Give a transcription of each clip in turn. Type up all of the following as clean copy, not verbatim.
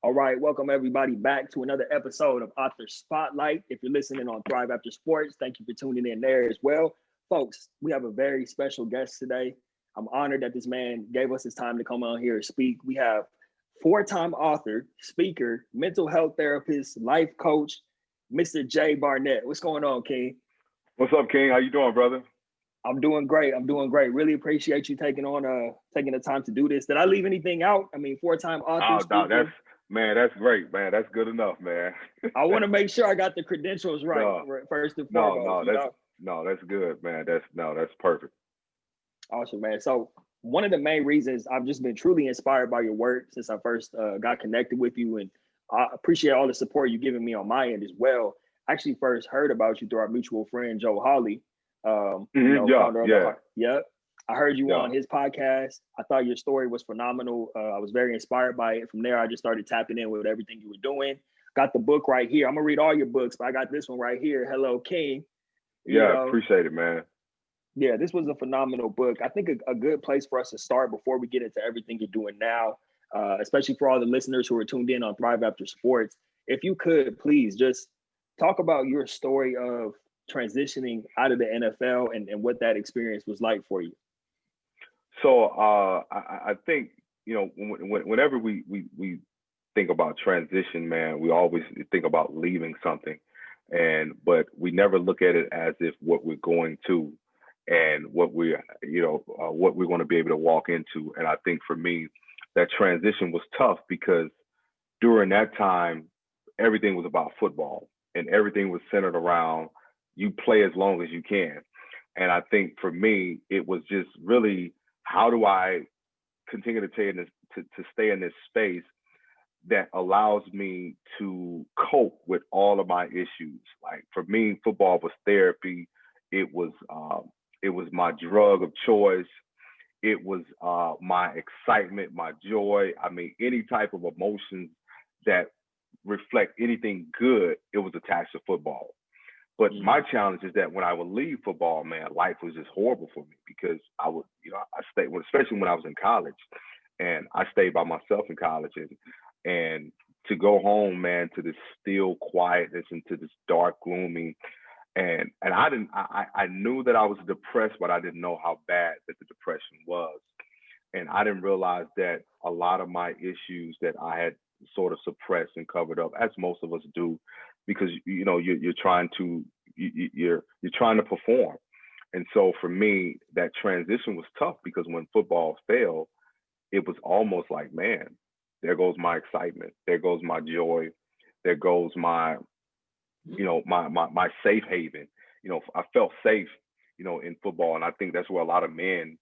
All right, welcome everybody back to another episode of Author Spotlight. If you're listening on Thrive After Sports, thank you for tuning in there as well. Folks, we have a very special guest today. I'm honored that this man gave us his time to come on here and speak. We have four-time author, speaker, mental health therapist, life coach, Mr. J. Barnett. What's going on, King? What's up, King? How you doing, brother? I'm doing great. I'm doing great. Really appreciate you taking the time to do this. Did I leave anything out? I mean, four-time author, Oh, no, speaker. that's great, man. That's good enough, man. I want to make sure I got the credentials right, no, first and no, foremost. no, that's good, man. That's perfect. Awesome, man. So one of the main reasons I've just been truly inspired by your work since I first got connected with you, and I appreciate all the support you've given me on my end as well. I actually first heard about you through our mutual friend Joe Hawley, Yeah, founder of the yeah, Heart. Yep. I heard you yeah. on his podcast. I thought your story was phenomenal. I was very inspired by it. From there, I just started tapping in with everything you were doing. Got the book right here. I'm gonna read all your books, but I got this one right here. Hello, King. You Yeah, know, appreciate it, man. yeah, this was a phenomenal book. I think a good place for us to start before we get into everything you're doing now, especially for all the listeners who are tuned in on Thrive After Sports. If you could please just talk about your story of transitioning out of the NFL and what that experience was like for you. So I think whenever we think about transition, man, we always think about leaving something, but we never look at it as if what we're going to and what we're going to be able to walk into. And I think for me, that transition was tough because during that time, everything was about football and everything was centered around you play as long as you can. And I think for me, it was just really how do I continue to stay in this space that allows me to cope with all of my issues. Like for me, football was therapy. It was my drug of choice. It was my excitement, my joy. I mean, any type of emotions that reflect anything good, it was attached to football. But my challenge is that when I would leave football, man, life was just horrible for me because I would, I stayed, especially when I was in college, and I stayed by myself in college, and to go home, man, to this still quietness and to this dark, gloomy, and I knew that I was depressed, but I didn't know how bad that the depression was, and I didn't realize that a lot of my issues that I had sort of suppressed and covered up, as most of us do, because you're trying to you're trying to perform. And so for me, that transition was tough because when football failed, it was almost like, man, there goes my excitement, there goes my joy, there goes my my safe haven. I felt safe, in football, and I think that's where a lot of men,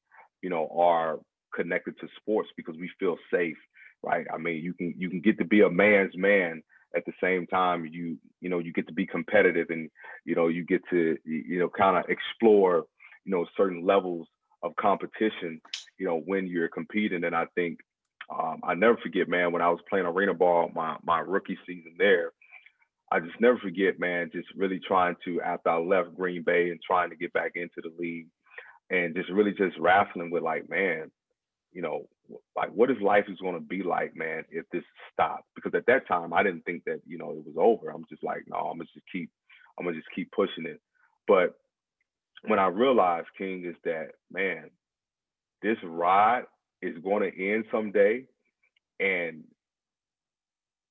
are connected to sports because we feel safe, right? I mean, you can get to be a man's man at the same time you get to be competitive and you get to kind of explore certain levels of competition when you're competing. And I think I never forget, man, when I was playing arena ball my rookie season there, I just never forget, man, just really trying to, after I left Green Bay and trying to get back into the league and just really just wrestling with like, man, you know, like what is life is going to be like, man, if this stops? Because at that time, I didn't think that, it was over. I'm just like, no, I'm gonna just keep pushing it. But when I realized, King, is that, man, this ride is going to end someday, and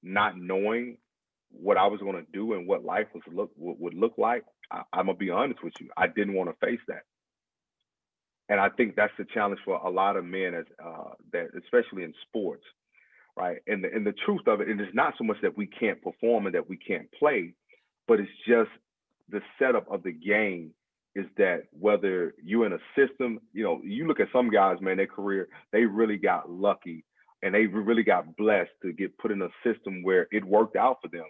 not knowing what I was going to do and what life would look like, I'm gonna be honest with you, I didn't want to face that. And I think that's the challenge for a lot of men, as that, especially in sports, right? And the truth of it, and it's not so much that we can't perform and that we can't play, but it's just the setup of the game is that whether you're in a system, you look at some guys, man, their career, they really got lucky and they really got blessed to get put in a system where it worked out for them,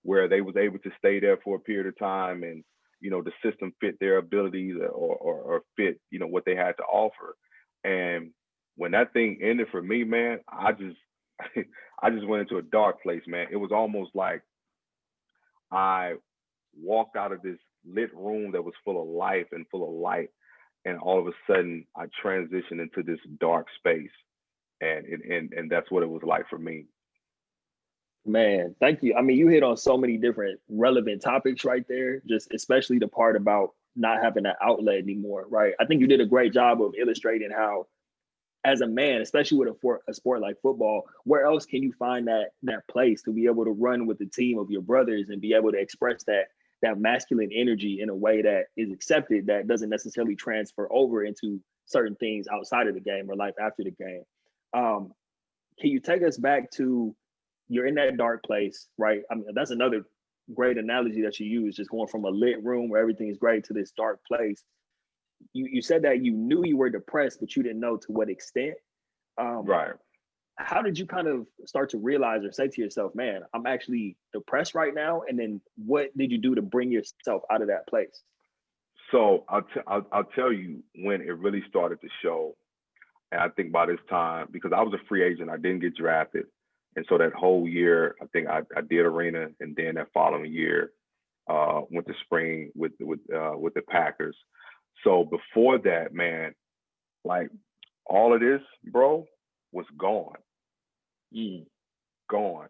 where they was able to stay there for a period of time, and the system fit their abilities, or fit what they had to offer. And when that thing ended for me, man, I just I just went into a dark place, man. It was almost like I walked out of this lit room that was full of life and full of light, and all of a sudden I transitioned into this dark space, and that's what it was like for me. Man, thank you. I mean, you hit on so many different relevant topics right there, just especially the part about not having that outlet anymore, right? I think you did a great job of illustrating how, as a man, especially with a sport like football, where else can you find that place to be able to run with the team of your brothers and be able to express that masculine energy in a way that is accepted, that doesn't necessarily transfer over into certain things outside of the game or life after the game. Um, can you take us back to, you're in that dark place, right? I mean, that's another great analogy that you use, just going from a lit room where everything is great to this dark place. You said that you knew you were depressed, but you didn't know to what extent. Right. How did you kind of start to realize or say to yourself, man, I'm actually depressed right now? And then what did you do to bring yourself out of that place? So I'll tell you when it really started to show. And I think by this time, because I was a free agent, I didn't get drafted. And so that whole year, I think I did arena, and then that following year, went to spring with the Packers. So before that, man, like all of this, bro, was gone, Mm. gone.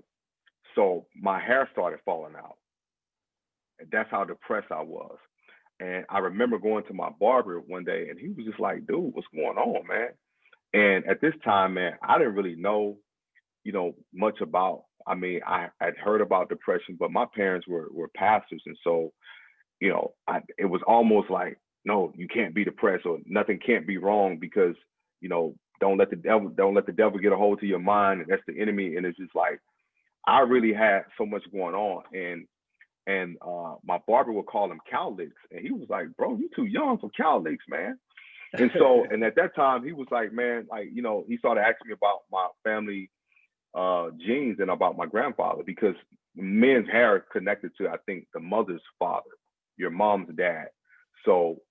So my hair started falling out, and that's how depressed I was. And I remember going to my barber one day, and he was just like, "Dude, what's going on, man?" And at this time, man, I didn't really know, much about. I mean, I'd heard about depression, but my parents were pastors, and so it was almost like, no, you can't be depressed, or nothing can't be wrong, because don't let the devil get a hold of your mind, and that's the enemy. And it's just like I really had so much going on, and my barber would call him cowlicks, and he was like, "Bro, you too young for cowlicks, man." And so, and at that time, he was like, "Man, like, he started asking me about my family genes and about my grandfather, because men's hair is connected to, I think, the mother's father, your mom's dad. So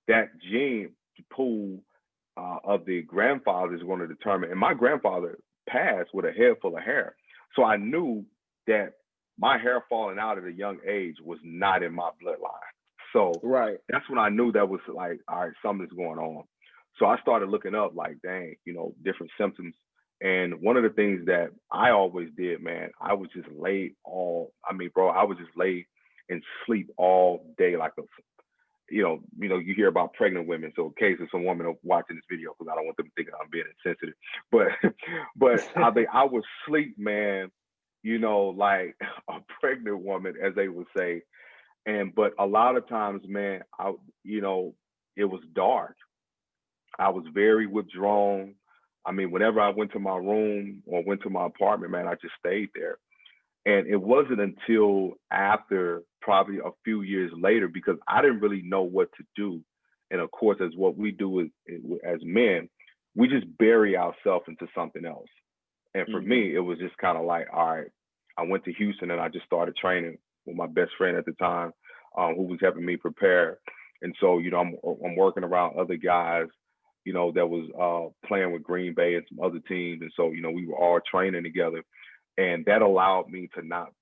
that gene pool of the grandfather is going to determine. And my grandfather passed with a head full of hair. So I knew that my hair falling out at a young age was not in my bloodline. So Right. that's when I knew that was like, all right, something's going on. So I started looking up, like, dang, different symptoms. And one of the things that I always did, man, I was just I was just lay and sleep all day, like you hear about pregnant women. So in case of some woman watching this video, because I don't want them thinking I'm being insensitive, but I would sleep, man, like a pregnant woman, as they would say. But a lot of times, man, it was dark. I was very withdrawn. I mean, whenever I went to my room or went to my apartment, man, I just stayed there. And it wasn't until after, probably a few years later, because I didn't really know what to do. And of course, as what we do as men, we just bury ourselves into something else. And for me, it was just kind of like, all right, I went to Houston and I just started training with my best friend at the time, who was helping me prepare. And so, I'm working around other guys, that was playing with Green Bay and some other teams. And so, we were all training together. And that allowed me to not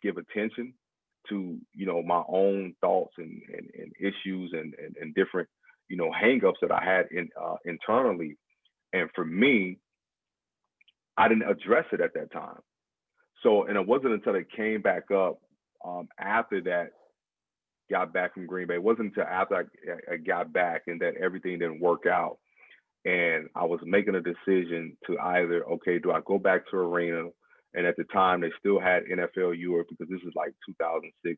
give attention to, my own thoughts and issues and different, hangups that I had internally. And for me, I didn't address it at that time. So, and it wasn't until it came back up after that, got back from Green Bay. It wasn't until after I got back and that everything didn't work out. And I was making a decision to either, okay, do I go back to arena? And at the time, they still had NFL Europe, because this is like 2006,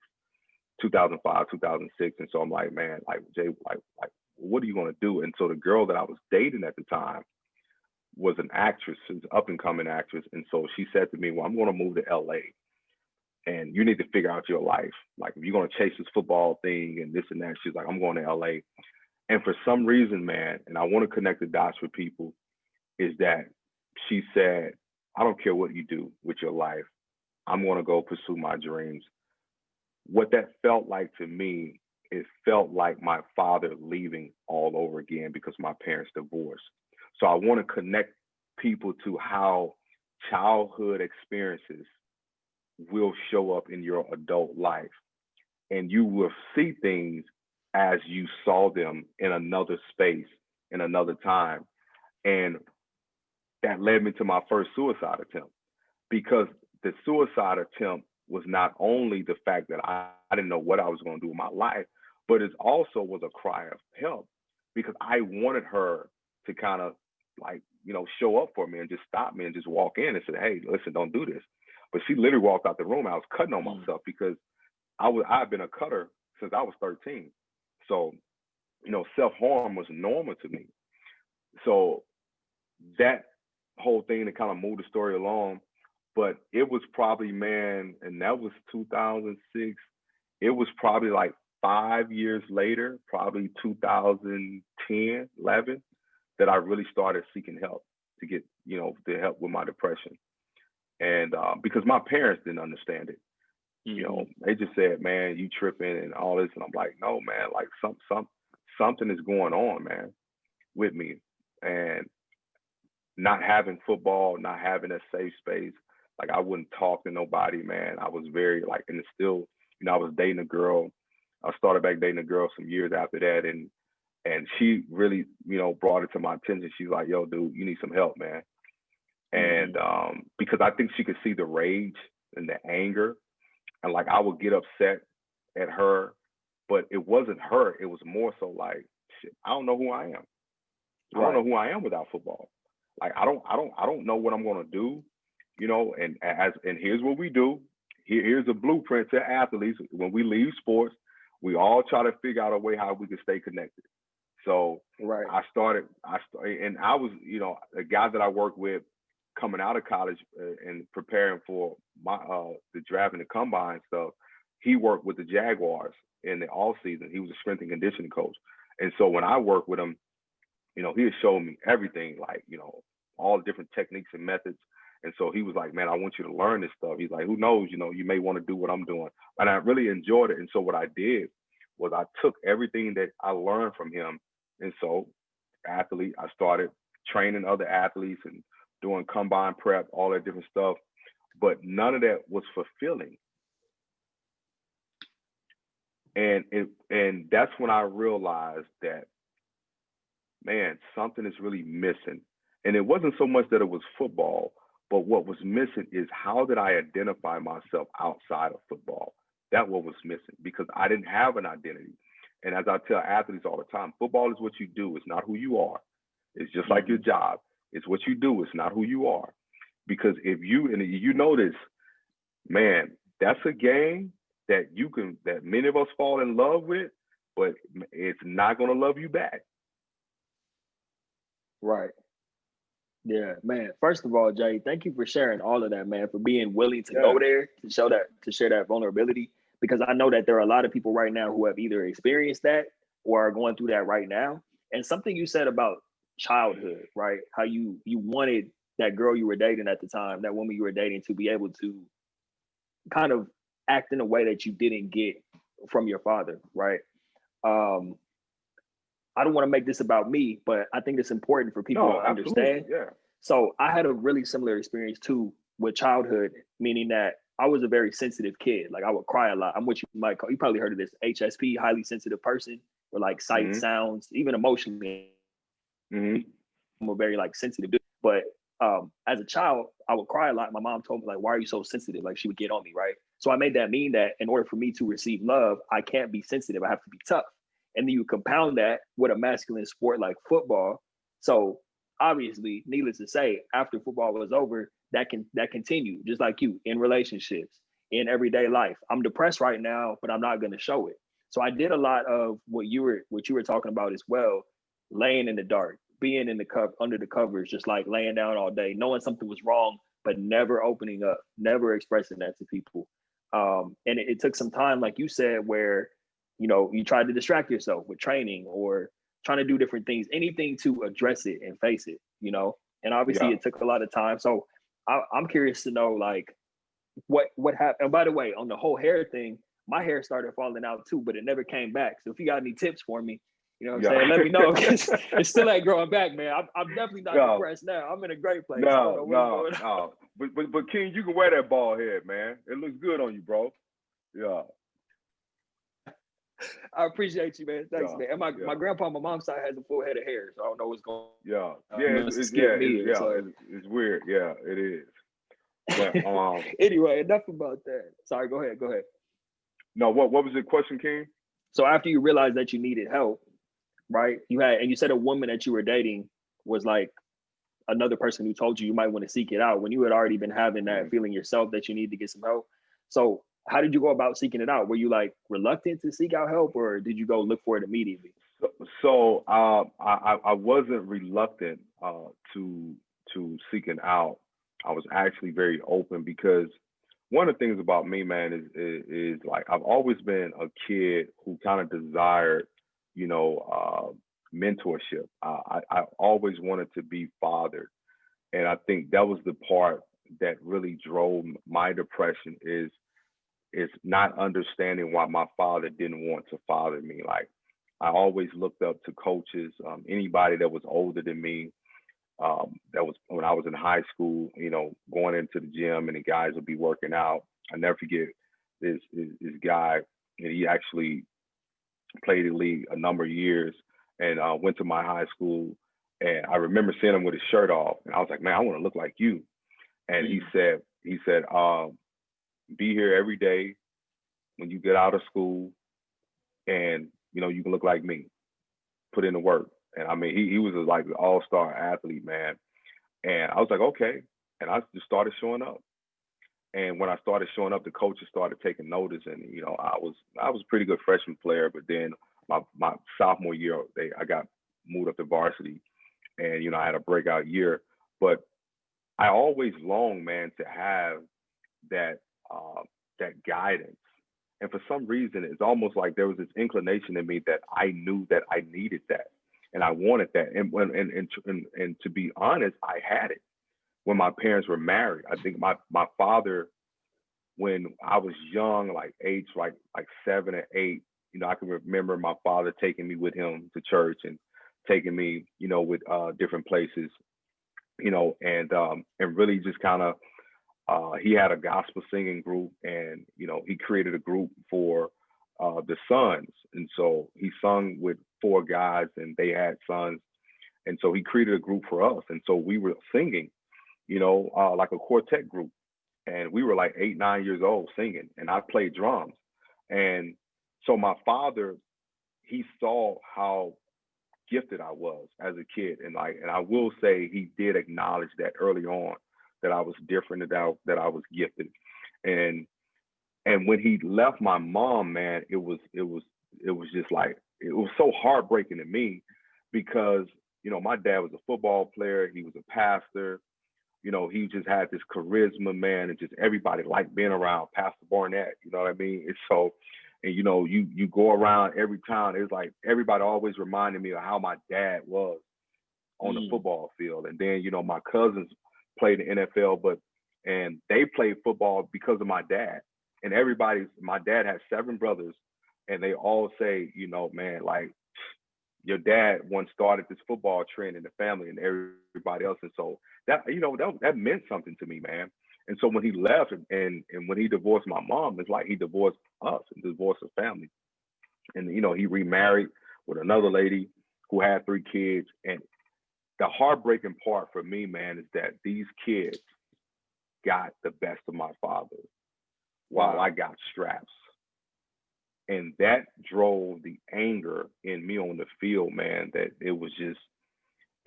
2005, 2006. And so I'm like, man, like, Jay, like, what are you going to do? And so the girl that I was dating at the time was an actress, an up and coming actress. And so she said to me, well, I'm going to move to LA, and you need to figure out your life. Like, if you're going to chase this football thing and this and that, she's like, I'm going to LA. And for some reason, man, and I want to connect the dots for people, is that she said, I don't care what you do with your life, I'm going to go pursue my dreams. What that felt like to me, it felt like my father leaving all over again because my parents divorced. So I want to connect people to how childhood experiences will show up in your adult life. And you will see things as you saw them in another space, in another time. And that led me to my first suicide attempt, because the suicide attempt was not only the fact that I didn't know what I was going to do with my life, but it also was a cry of help because I wanted her to kind of like, show up for me and just stop me and just walk in and say, hey, listen, don't do this. But she literally walked out the room. I was cutting on myself because I've been a cutter since I was 13. So, self-harm was normal to me. So that whole thing to kind of move the story along, but it was probably, man, and that was 2006. It was probably like 5 years later, probably 2010, 11, that I really started seeking help to get, to help with my depression. And because my parents didn't understand it. They just said, man, you tripping and all this. And I'm like, no, man, like something is going on, man, with me. And not having football, not having a safe space, like I wouldn't talk to nobody, man. I was very like, and it's still, I was dating a girl. I started back dating a girl some years after that. And she really, brought it to my attention. She's like, yo, dude, you need some help, man. And because I think she could see the rage and the anger. And like, I would get upset at her, but it wasn't her. It was more so like, shit, I don't know who I am. I don't know who I am without football. Like, I don't know what I'm going to do, and here's what we do. Here's a blueprint to athletes. When we leave sports, we all try to figure out a way how we can stay connected. So I started, and I was, a guy that I worked with coming out of college and preparing for my the draft and the combine stuff. He worked with the Jaguars in the off season. He was a strength and conditioning coach. And so when I worked with him, he had showed me everything, like, all the different techniques and methods. And so he was like, man, I want you to learn this stuff. He's like, who knows, you may want to do what I'm doing. And I really enjoyed it. And so what I did was I took everything that I learned from him. And so I started training other athletes and doing combine prep, all that different stuff. But none of that was fulfilling. And that's when I realized that, man, something is really missing. And it wasn't so much that it was football, but what was missing is how did I identify myself outside of football? That what was missing, because I didn't have an identity. And as I tell athletes all the time, football is what you do. It's not who you are. It's just like your job. It's what you do. It's not who you are. Because if you notice, man, that's a game that that many of us fall in love with, but it's not going to love you back. Right. Yeah, man. First of all, Jay, thank you for sharing all of that, man, for being willing to go there, to share that vulnerability, because I know that there are a lot of people right now who have either experienced that or are going through that right now. And something you said about childhood, right? How you wanted that girl you were dating at the time, that woman you were dating, to be able to kind of act in a way that you didn't get from your father, right? I don't want to make this about me, but I think it's important for people to understand. Yeah. So I had a really similar experience too with childhood, meaning that I was a very sensitive kid. Like, I would cry a lot. I'm what you might call, you probably heard of this, HSP, highly sensitive person, or like sight, sounds, even emotionally. I'm a very like sensitive dude. But as a child, I would cry a lot. My mom told me, like, why are you so sensitive? Like, she would get on me, right? So I made that mean that in order for me to receive love, I can't be sensitive. I have to be tough. And then you compound that with a masculine sport like football. So obviously, needless to say, after football was over, that continued, just like you, in relationships, in everyday life. I'm depressed right now, but I'm not going to show it. So I did a lot of what you were talking about as well, laying in the dark, being in under the covers, just like laying down all day, knowing something was wrong, but never opening up, never expressing that to people. And it took some time, like you said, where you tried to distract yourself with training or trying to do different things, anything to address it and face it, and obviously it took a lot of time. So I'm curious to know, like, what happened. And by the way, on the whole hair thing, my hair started falling out too, but it never came back. So if you got any tips for me, you know what I'm saying, let me know. It still ain't growing back, man. I'm definitely not depressed now. I'm in a great place. No. But King, you can wear that bald head, man. It looks good on you, bro. Yeah. I appreciate you, man. Thanks, man. And my grandpa on my mom's side has a full head of hair, so I don't know what's going on. It's weird. Yeah, it is. But Anyway, enough about that. Sorry, go ahead. no, what was the question, King? So after you realized that you needed help, right? You said a woman that you were dating was like another person who told you might want to seek it out when you had already been having that feeling yourself that you need to get some help. So how did you go about seeking it out? Were you like reluctant to seek out help, or did you go look for it immediately? So I wasn't reluctant to seeking out. I was actually very open because one of the things about me, man, is like I've always been a kid who kind of desired, mentorship. I always wanted to be fathered, and I think that was the part that really drove my depression is not understanding why my father didn't want to father me. Like I always looked up to coaches, anybody that was older than me. That was when I was in high school, going into the gym and the guys would be working out. I never forget this guy, and he actually played the league a number of years and went to my high school. And I remember seeing him with his shirt off, and I was like, man, I want to look like you. And he said, be here every day when you get out of school, and you can look like me. Put in the work. And I mean, he was like an all-star athlete, man. And I was like, okay. And I just started showing up. And when I started showing up, the coaches started taking notice. And I was a pretty good freshman player, but then my sophomore year, I got moved up to varsity, and I had a breakout year. But I always longed, man, to have that guidance. And for some reason, it's almost like there was this inclination in me that I knew that I needed that, and I wanted that. And to be honest, I had it when my parents were married. I think my father, when I was young, like age like 7 or 8, I can remember my father taking me with him to church and taking me, with different places, and really just kind of. He had a gospel singing group, and he created a group for the sons, and so he sung with 4 guys, and they had sons, and so he created a group for us, and so we were singing, like a quartet group, and we were like 8, 9 years old singing, and I played drums, and so my father, he saw how gifted I was as a kid, and I will say he did acknowledge that early on, that I was different, that I was gifted. And when he left my mom, man, it was just like, it was so heartbreaking to me because, my dad was a football player. He was a pastor. He just had this charisma, man, and just everybody liked being around Pastor Barnett. You know what I mean? And so, and you go around every town, it's like everybody always reminded me of how my dad was on the football field. And then, my cousins played the NFL, and they played football because of my dad. And my dad had 7 brothers, and they all say, man, like your dad once started this football trend in the family and everybody else. And so that, that meant something to me, man. And so when he left and when he divorced my mom, it's like he divorced us and divorced the family. And, he remarried with another lady who had 3 kids. And the heartbreaking part for me, man, is that these kids got the best of my father while I got straps. And that drove the anger in me on the field, man, that it was just,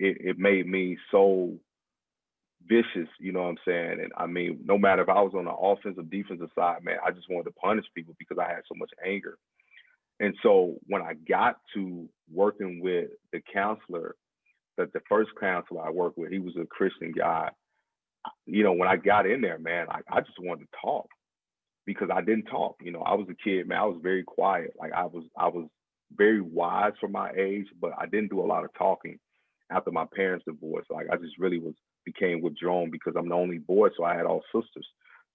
it made me so vicious, you know what I'm saying? And I mean, no matter if I was on the offensive, defensive side, man, I just wanted to punish people because I had so much anger. And so when I got to working with the counselor, that the first counselor I worked with, he was a Christian guy. When I got in there, man, I just wanted to talk because I didn't talk. I was a kid, man. I was very quiet. Like I was very wise for my age, but I didn't do a lot of talking after my parents divorced. Like I just really became withdrawn because I'm the only boy, so I had all sisters.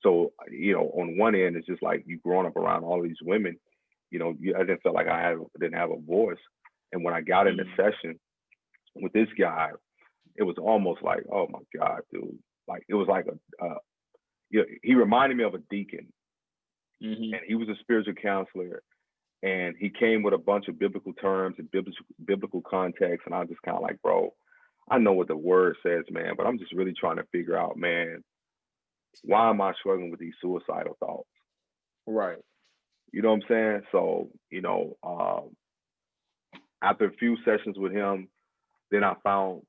So, on one end, it's just like you growing up around all these women, I didn't feel like I didn't have a voice. And when I got in the session with this guy, it was almost like, oh my God, dude. Like it was like he reminded me of a deacon. And he was a spiritual counselor, and he came with a bunch of biblical terms and biblical context. And I was just kind of like, bro, I know what the word says, man, but I'm just really trying to figure out, man, why am I struggling with these suicidal thoughts? Right. You know what I'm saying? So, after a few sessions with him, then I found,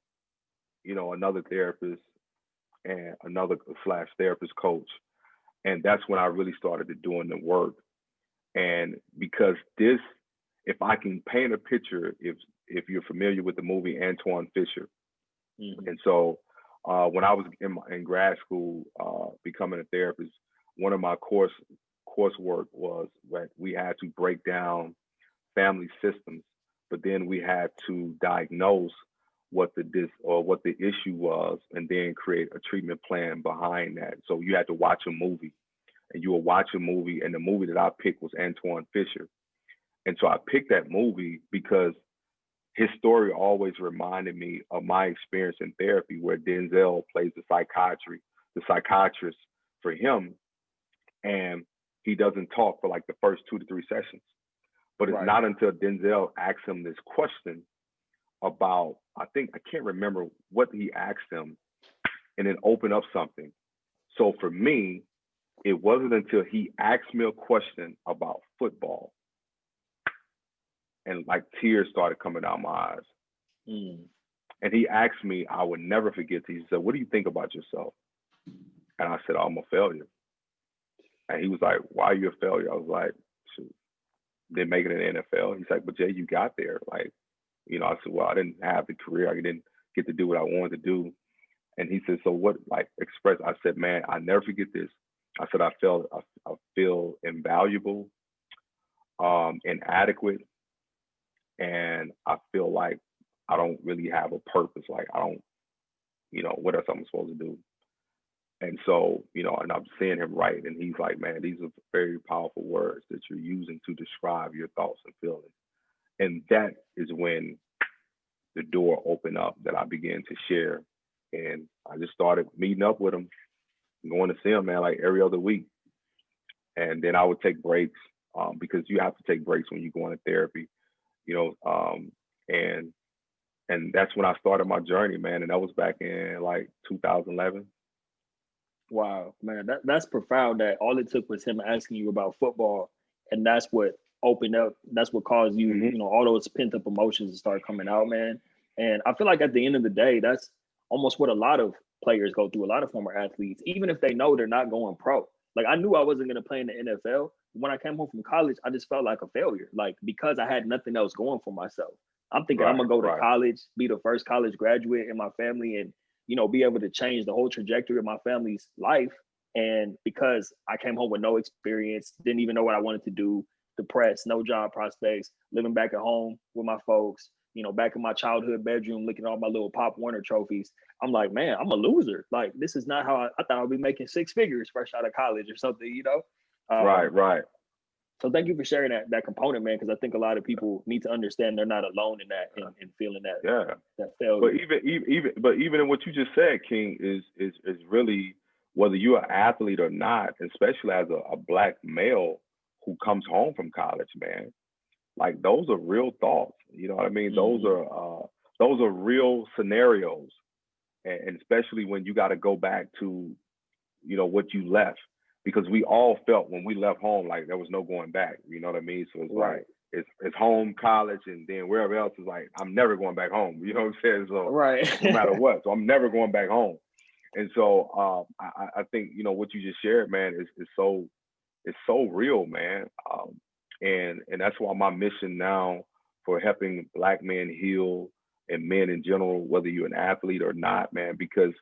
another therapist and another slash therapist coach. And that's when I really started to doing the work. And because this, if I can paint a picture, if you're familiar with the movie Antoine Fisher. Mm-hmm. And so when I was in grad school, becoming a therapist, one of my coursework was that we had to break down family systems, but then we had to diagnose what the issue was, and then create a treatment plan behind that. So you had to watch a movie, and you will watch a movie, and the movie that I picked was Antoine Fisher. And so I picked that movie because his story always reminded me of my experience in therapy, where Denzel plays the psychiatrist for him, and he doesn't talk for like the first 2 to 3 sessions. But it's not until Denzel asks him this question about, I can't remember what he asked him, and then open up something. So for me, it wasn't until he asked me a question about football, and like tears started coming out my eyes. Mm. And he asked me, I would never forget this. He said, "What do you think about yourself?" And I said, "I'm a failure." And he was like, "Why are you a failure?" I was like, "Shoot, didn't make it in the NFL." He's like, "But Jay, you got there." Like, I said, "Well, I didn't have the career. I didn't get to do what I wanted to do." And he said, "So what, like, express?" I said, "Man, I never forget this." I said, I feel invaluable, inadequate, and I feel like I don't really have a purpose. Like, I don't, what else I'm supposed to do? And so, and I'm seeing him write, and he's like, "Man, these are very powerful words that you're using to describe your thoughts and feelings." And that is when the door opened up, that I began to share. And I just started meeting up with him, going to see him, man, like every other week. And then I would take breaks, because you have to take breaks when you go into therapy, and that's when I started my journey, man. And that was back in like 2011. Wow, man, that's profound. That all it took was him asking you about football, and that's what opened up. That's what caused you, Mm-hmm. all those pent up emotions to start coming out, man. And I feel like at the end of the day, that's almost what a lot of players go through. A lot of former athletes, even if they know they're not going pro. Like, I knew I wasn't going to play in the NFL. When I came home from college, I just felt like a failure, like, because I had nothing else going for myself. I'm thinking I'm gonna go to college, be the first college graduate in my family, and be able to change the whole trajectory of my family's life. And because I came home with no experience, didn't even know what I wanted to do, depressed, no job prospects, living back at home with my folks, back in my childhood bedroom, looking at all my little Pop Warner trophies. I'm like, man, I'm a loser. Like, this is not how I thought I'd be making 6 figures fresh out of college or something, Right. So thank you for sharing that component, man, because I think a lot of people need to understand they're not alone in that, and feeling that failure. But even in what you just said, King, is really, whether you're an athlete or not, especially as a Black male who comes home from college, man, like, those are real thoughts. You know what I mean? Mm-hmm. Those are real scenarios, and especially when you got to go back to, what you left. Because we all felt when we left home like there was no going back. You know what I mean? So it's right. like it's home, college, and then wherever else is like, I'm never going back home. You know what I'm saying? So right. no matter what, so I'm never going back home. And so I think what you just shared, man, is so real, man. And that's why my mission now for helping Black men heal, and men in general, whether you're an athlete or not, man, because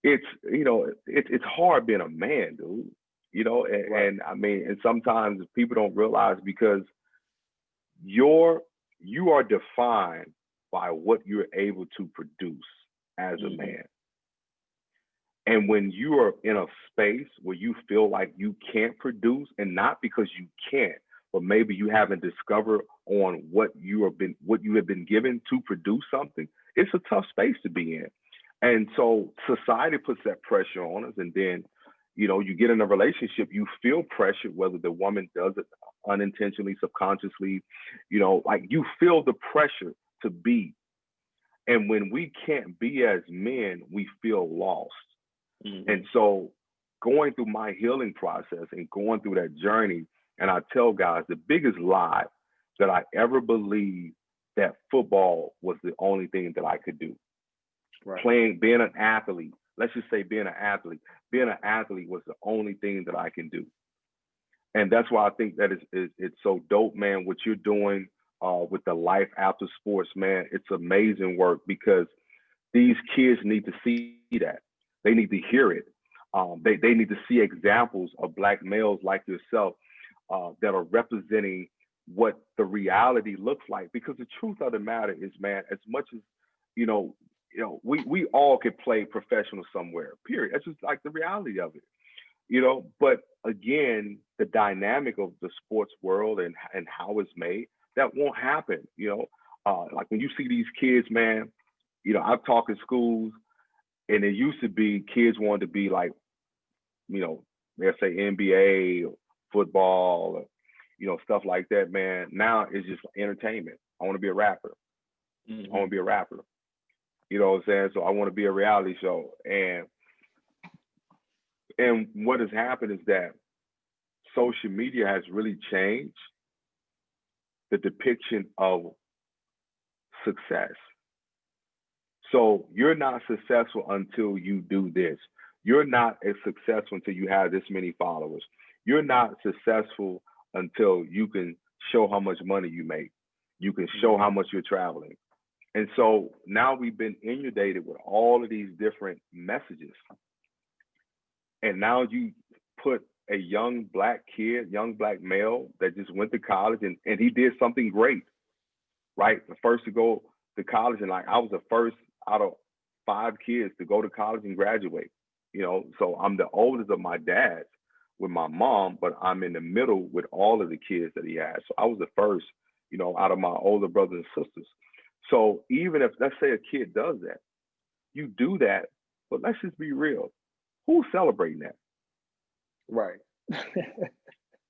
it's it's hard being a man, dude. And I mean, and sometimes people don't realize, because you are defined by what you're able to produce as a man. And when you are in a space where you feel like you can't produce, and not because you can't, but maybe you haven't discovered on what you have been given to produce something, it's a tough space to be in. And so society puts that pressure on us, and then you get in a relationship, you feel pressure, whether the woman does it unintentionally, subconsciously, like, you feel the pressure to be. And when we can't be as men, we feel lost. And so going through my healing process and going through that journey, and I tell guys the biggest lie that I ever believed that football was the only thing that I could do. Right. Being an athlete, let's just say being an athlete was the only thing that I can do. And that's why I think that it's so dope, man, what you're doing with the life after sports, man. It's amazing work because these kids need to see that. They need to hear it. They need to see examples of Black males like yourself that are representing what the reality looks like. Because the truth of the matter is, man, as much as you know, we all could play professional somewhere. Period. That's just like the reality of it. But again, the dynamic of the sports world and how it's made, that won't happen. Like when you see these kids, man. I've talked in schools, and it used to be kids wanted to be like, they'll say NBA or football or, stuff like that, man. Now it's just entertainment. I want to be a rapper. Mm-hmm. I want to be a rapper. You know what I'm saying? So I want to be a reality show. And what has happened is that social media has really changed the depiction of success. So you're not successful until you do this. You're not as successful until you have this many followers. You're not successful until you can show how much money you make. You can show how much you're traveling. And so now we've been inundated with all of these different messages. And now you put a young Black kid, young Black male that just went to college and he did something great, right? The first to go to college. And like I was the first out of 5 kids to go to college and graduate, so I'm the oldest of my dads with my mom, but I'm in the middle with all of the kids that he had. So I was the first, out of my older brothers and sisters. So even if, let's say a kid does that, you do that, but let's just be real. Who's celebrating that? Right.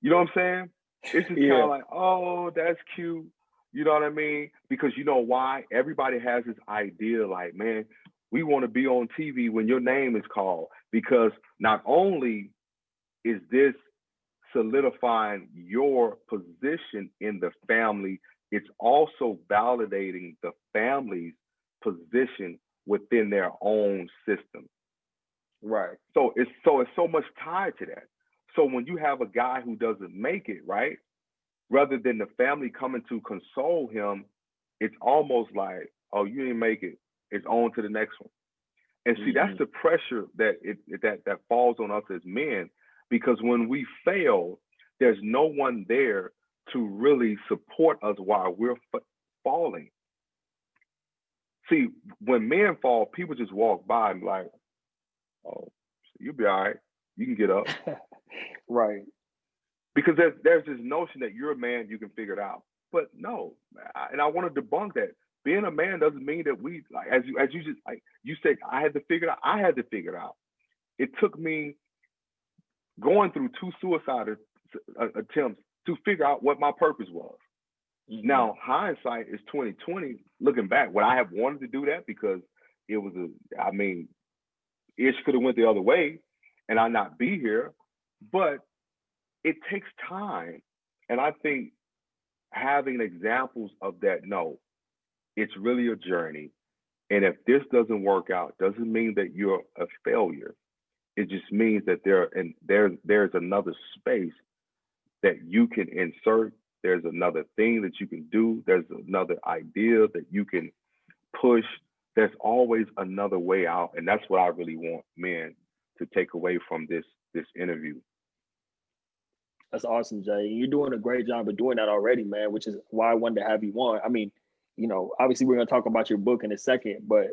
You know what I'm saying? It's just kind of like, oh, that's cute. You know what I mean? Because you know why? Everybody has this idea like, man, we want to be on TV when your name is called. Because not only is this solidifying your position in the family, it's also validating the family's position within their own system. Right. So it's so much tied to that. So when you have a guy who doesn't make it, right, rather than the family coming to console him, it's almost like, oh, you didn't make it. It's on to the next one. And see, that's the pressure that falls on us as men, because when we fail, there's no one there to really support us while we're falling. See, when men fall, people just walk by and be like, oh, you'll be all right. You can get up. Right. Because there's this notion that you're a man, you can figure it out. But no, and I want to debunk that. Being a man doesn't mean that we, like, as you just, like you said, I had to figure it out. I had to figure it out. It took me going through 2 suicide attempts to figure out what my purpose was. Mm-hmm. Now, hindsight is 2020. Looking back, would I have wanted to do that? Because it was Ish could have went the other way and I not be here. But it takes time. And I think having examples of that, no, it's really a journey. And if this doesn't work out, doesn't mean that you're a failure. It just means that there's another space that you can insert. There's another thing that you can do. There's another idea that you can push. There's always another way out. And that's what I really want men to take away from this interview. That's awesome, Jay. You're doing a great job of doing that already, man, which is why I wanted to have you on. I mean, obviously we're going to talk about your book in a second, but,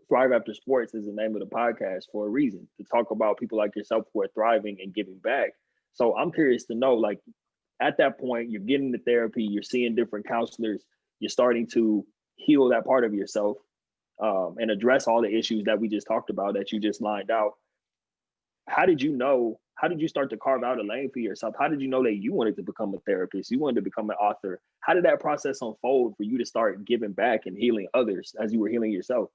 Thrive After Sports is the name of the podcast for a reason, to talk about people like yourself who are thriving and giving back. So I'm curious to know, like, at that point, you're getting the therapy, you're seeing different counselors, you're starting to heal that part of yourself and address all the issues that we just talked about, that you just lined out. How did you start to carve out a lane for yourself? How did you know that you wanted to become a therapist? You wanted to become an author? How did that process unfold for you to start giving back and healing others as you were healing yourself?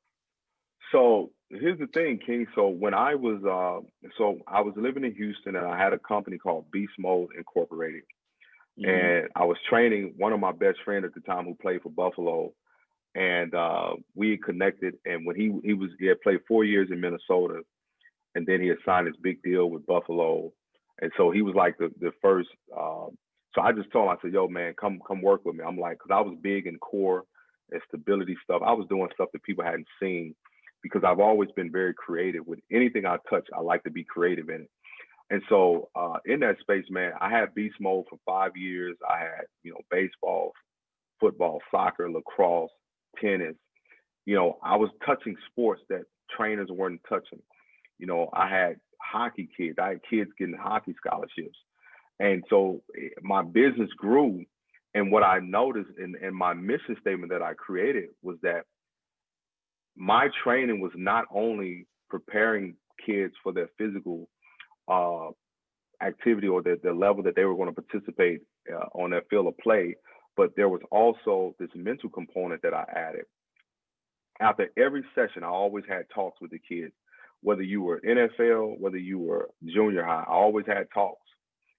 So here's the thing, King. So I was living in Houston, and I had a company called Beast Mode Incorporated, Mm-hmm. and I was training one of my best friends at the time who played for Buffalo, and we had connected. And when he had played 4 years in Minnesota, and then he had signed his big deal with Buffalo, and so he was like the first. So I just told him, I said, "Yo, man, come work with me." I'm like, because I was big in core and stability stuff. I was doing stuff that people hadn't seen because I've always been very creative with anything I touch. I like to be creative in it. And so in that space, man, I had beast mode for 5 years. I had, baseball, football, soccer, lacrosse, tennis. I was touching sports that trainers weren't touching. I had hockey kids. I had kids getting hockey scholarships. And so my business grew. And what I noticed in my mission statement that I created was that my training was not only preparing kids for their physical activity or the level that they were going to participate on their field of play, but there was also this mental component that I added. After every session, I always had talks with the kids, whether you were NFL, whether you were junior high, I always had talks.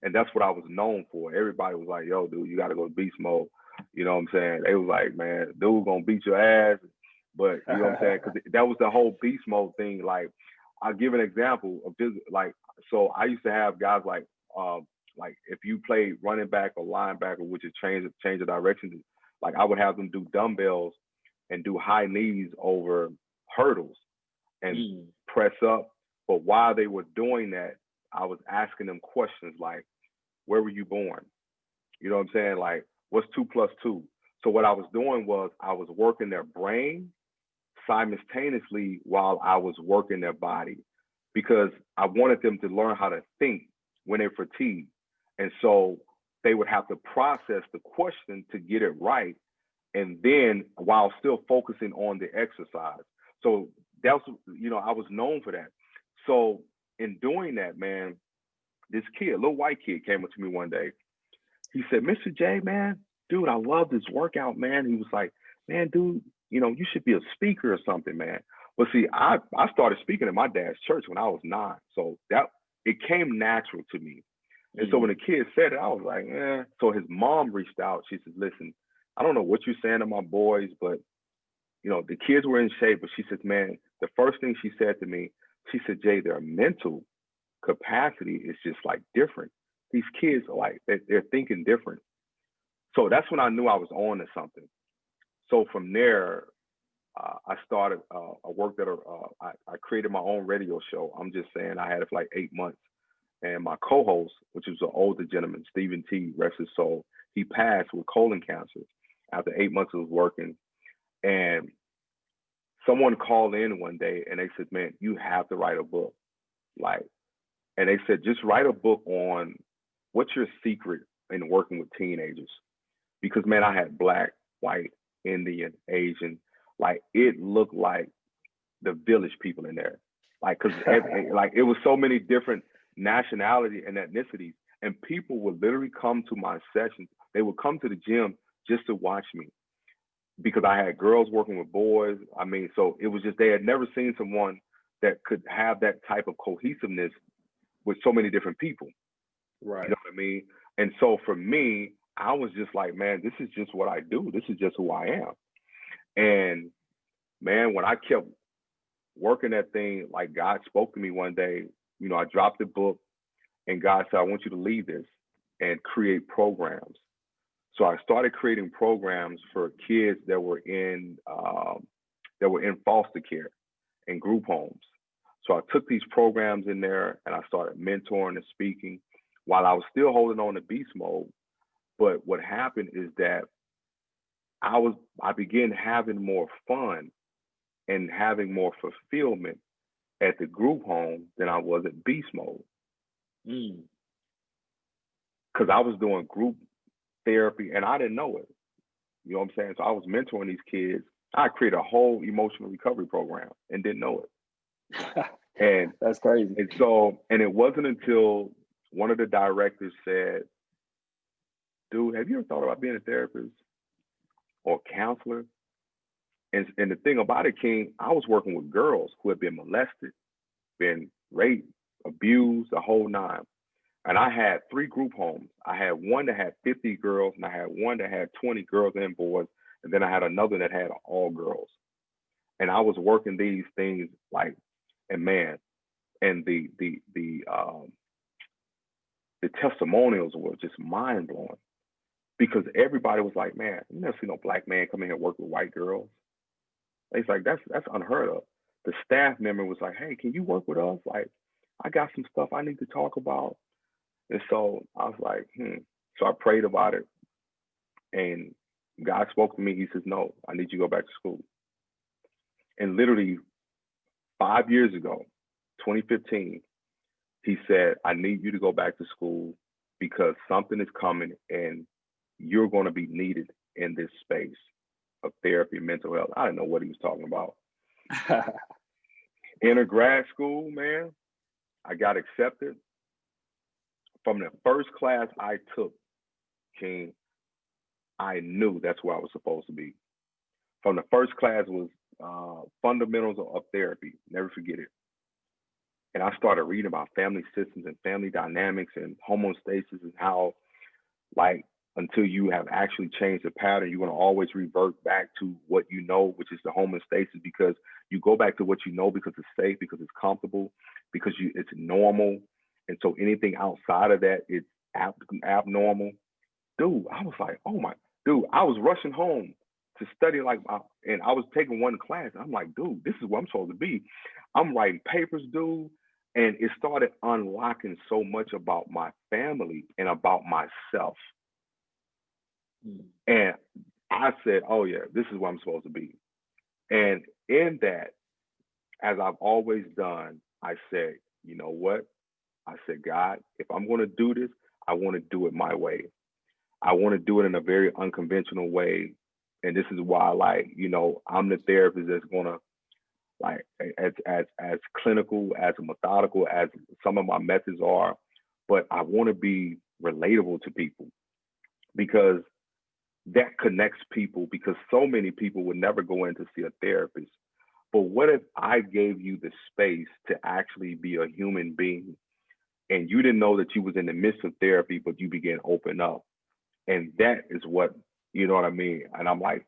And that's what I was known for. Everybody was like, yo, dude, you got to go to beast mode. You know what I'm saying? They was like, man, dude going to beat your ass. But you know what I'm saying? Because that was the whole beast mode thing. Like, I'll give an example of this. Like, so I used to have guys like if you played running back or linebacker, which is change of direction, like I would have them do dumbbells and do high knees over hurdles and press up. But while they were doing that, I was asking them questions like, where were you born? You know what I'm saying? Like, what's 2 plus 2? So what I was doing was I was working their brain simultaneously while I was working their body, because I wanted them to learn how to think when they're fatigued. And so they would have to process the question to get it right, and then while still focusing on the exercise. So that's, I was known for that. So in doing that, man, this kid, a little white kid, came up to me one day. He said, Mr. J, man, dude, I love this workout, man. He was like, man, dude, you should be a speaker or something, man. But see, I started speaking at my dad's church when I was 9. So it came natural to me. And so when the kid said it, I was like, eh. So his mom reached out. She said, listen, I don't know what you're saying to my boys, but, the kids were in shape. But she said, man, the first thing she said to me, she said, Jay, their mental capacity is just like different. These kids are like, they're thinking different. So that's when I knew I was on to something. So from there, I started, I worked at I created my own radio show. I'm just saying, I had it for like 8 months. And my co-host, which was an older gentleman, Stephen T, rest his soul, he passed with colon cancer after 8 months of working. And someone called in one day and they said, man, you have to write a book. And they said, just write a book on what's your secret in working with teenagers. Because, man, I had Black, white, Indian, Asian, like it looked like the village people in there. Because it was so many different nationality and ethnicities, and people would literally come to my sessions. They would come to the gym just to watch me, because I had girls working with boys. I mean, so it was just, they had never seen someone that could have that type of cohesiveness with so many different people. Right. You know what I mean? And so for me, I was just like, man, this is just what I do. This is just who I am. And man, when I kept working that thing, like God spoke to me one day, I dropped the book and God said, I want you to lead this and create programs. So I started creating programs for kids that were in foster care and group homes. So I took these programs in there and I started mentoring and speaking while I was still holding on to beast mode. But what happened is that I began having more fun and having more fulfillment at the group home than I was at beast mode. Because I was doing group therapy and I didn't know it. You know what I'm saying? So I was mentoring these kids. I created a whole emotional recovery program and didn't know it. And that's crazy. And it wasn't until one of the directors said, dude, have you ever thought about being a therapist or a counselor? And the thing about it, King, I was working with girls who had been molested, been raped, abused, the whole nine. And I had three group homes. I had one that had 50 girls, and I had one that had 20 girls and boys, and then I had another that had all girls. And I was working these things like, and man, and the testimonials were just mind blowing because everybody was like, man, you never see no black man come in here and work with white girls. It's like that's unheard of. The staff member was like, hey, can you work with us? Like, I got some stuff I need to talk about. And so I was like, So I prayed about it, and God spoke to me. He says, no, I need you to go back to school. And literally 5 years ago, 2015, he said, I need you to go back to school because something is coming and you're going to be needed in this space of therapy, mental health. I didn't know what he was talking about. Enter grad school, man. I got accepted. From the first class I took, King, I knew that's where I was supposed to be. From the first class was fundamentals of therapy. Never forget it. And I started reading about family systems and family dynamics and homeostasis and how, like, until you have actually changed the pattern, you're going to always revert back to what you know, which is the homeostasis, because you go back to what you know because it's safe, because it's comfortable, because it's normal. And so anything outside of that, it's abnormal. Dude, I was like, oh my, dude, I was rushing home to study and I was taking one class. I'm like, dude, this is where I'm supposed to be. I'm writing papers, dude. And it started unlocking so much about my family and about myself. And I said, oh yeah, this is where I'm supposed to be. And in that, as I've always done, I said, you know what? I said, God, if I'm going to do this, I want to do it my way. I want to do it in a very unconventional way. And this is why, like, you know, I'm the therapist that's going to, like, as clinical, as methodical as some of my methods are, but I want to be relatable to people because that connects people, because so many people would never go in to see a therapist. But what if I gave you the space to actually be a human being and you didn't know that you was in the midst of therapy, but you began to open up? And that is what, you know what I mean? And I'm like,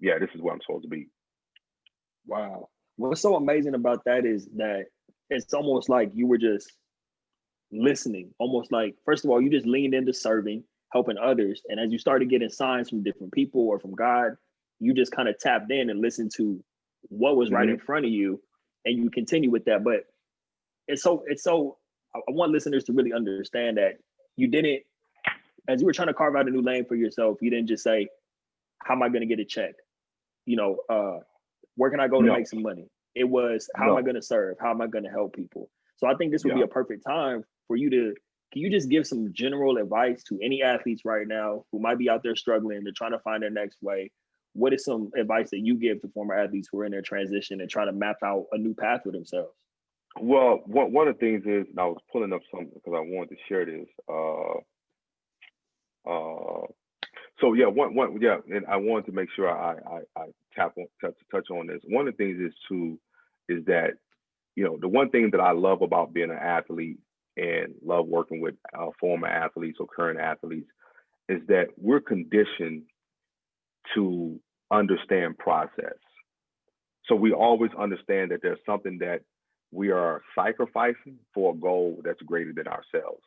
yeah, this is where I'm supposed to be. Wow. What's so amazing about that is that it's almost like you were just listening, almost like, first of all, you just leaned into serving, helping others. And as you started getting signs from different people or from God, you just kind of tapped in and listened to what was right in front of you, and you continue with that. But it's so, I want listeners to really understand that you didn't, as you were trying to carve out a new lane for yourself, you didn't just say, how am I going to get a check? You know, where can I go to make some money? It was, how am I going to serve? How am I going to help people? So I think this would be a perfect time for you to, can you just give some general advice to any athletes right now who might be out there struggling, they're trying to find their next way? What is some advice that you give to former athletes who are in their transition and trying to map out a new path for themselves? Well, one of the things is, and I was pulling up something because I wanted to share this. So yeah, and I wanted to make sure I touch on this. One of the things is that, you know, the one thing that I love about being an athlete and love working with former athletes or current athletes is that we're conditioned to understand process. So we always understand that there's something that we are sacrificing for a goal that's greater than ourselves.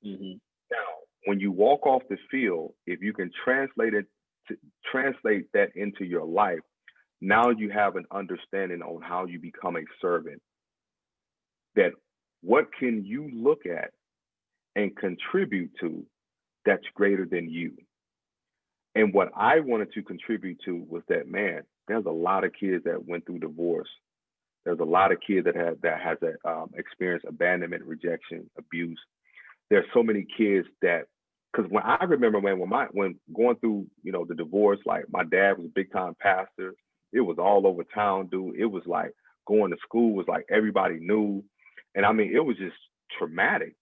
Mm-hmm. Now, when you walk off the field, if you can translate that into your life, now you have an understanding on how you become a servant. That what can you look at and contribute to that's greater than you? And what I wanted to contribute to was that, man, there's a lot of kids that went through divorce. There's a lot of kids that has experienced abandonment, rejection, abuse. There's so many kids that, because when I remember, man, when going through, you know, the divorce, like my dad was a big time pastor. It was all over town, dude. It was like going to school was like everybody knew. And I mean, it was just traumatic.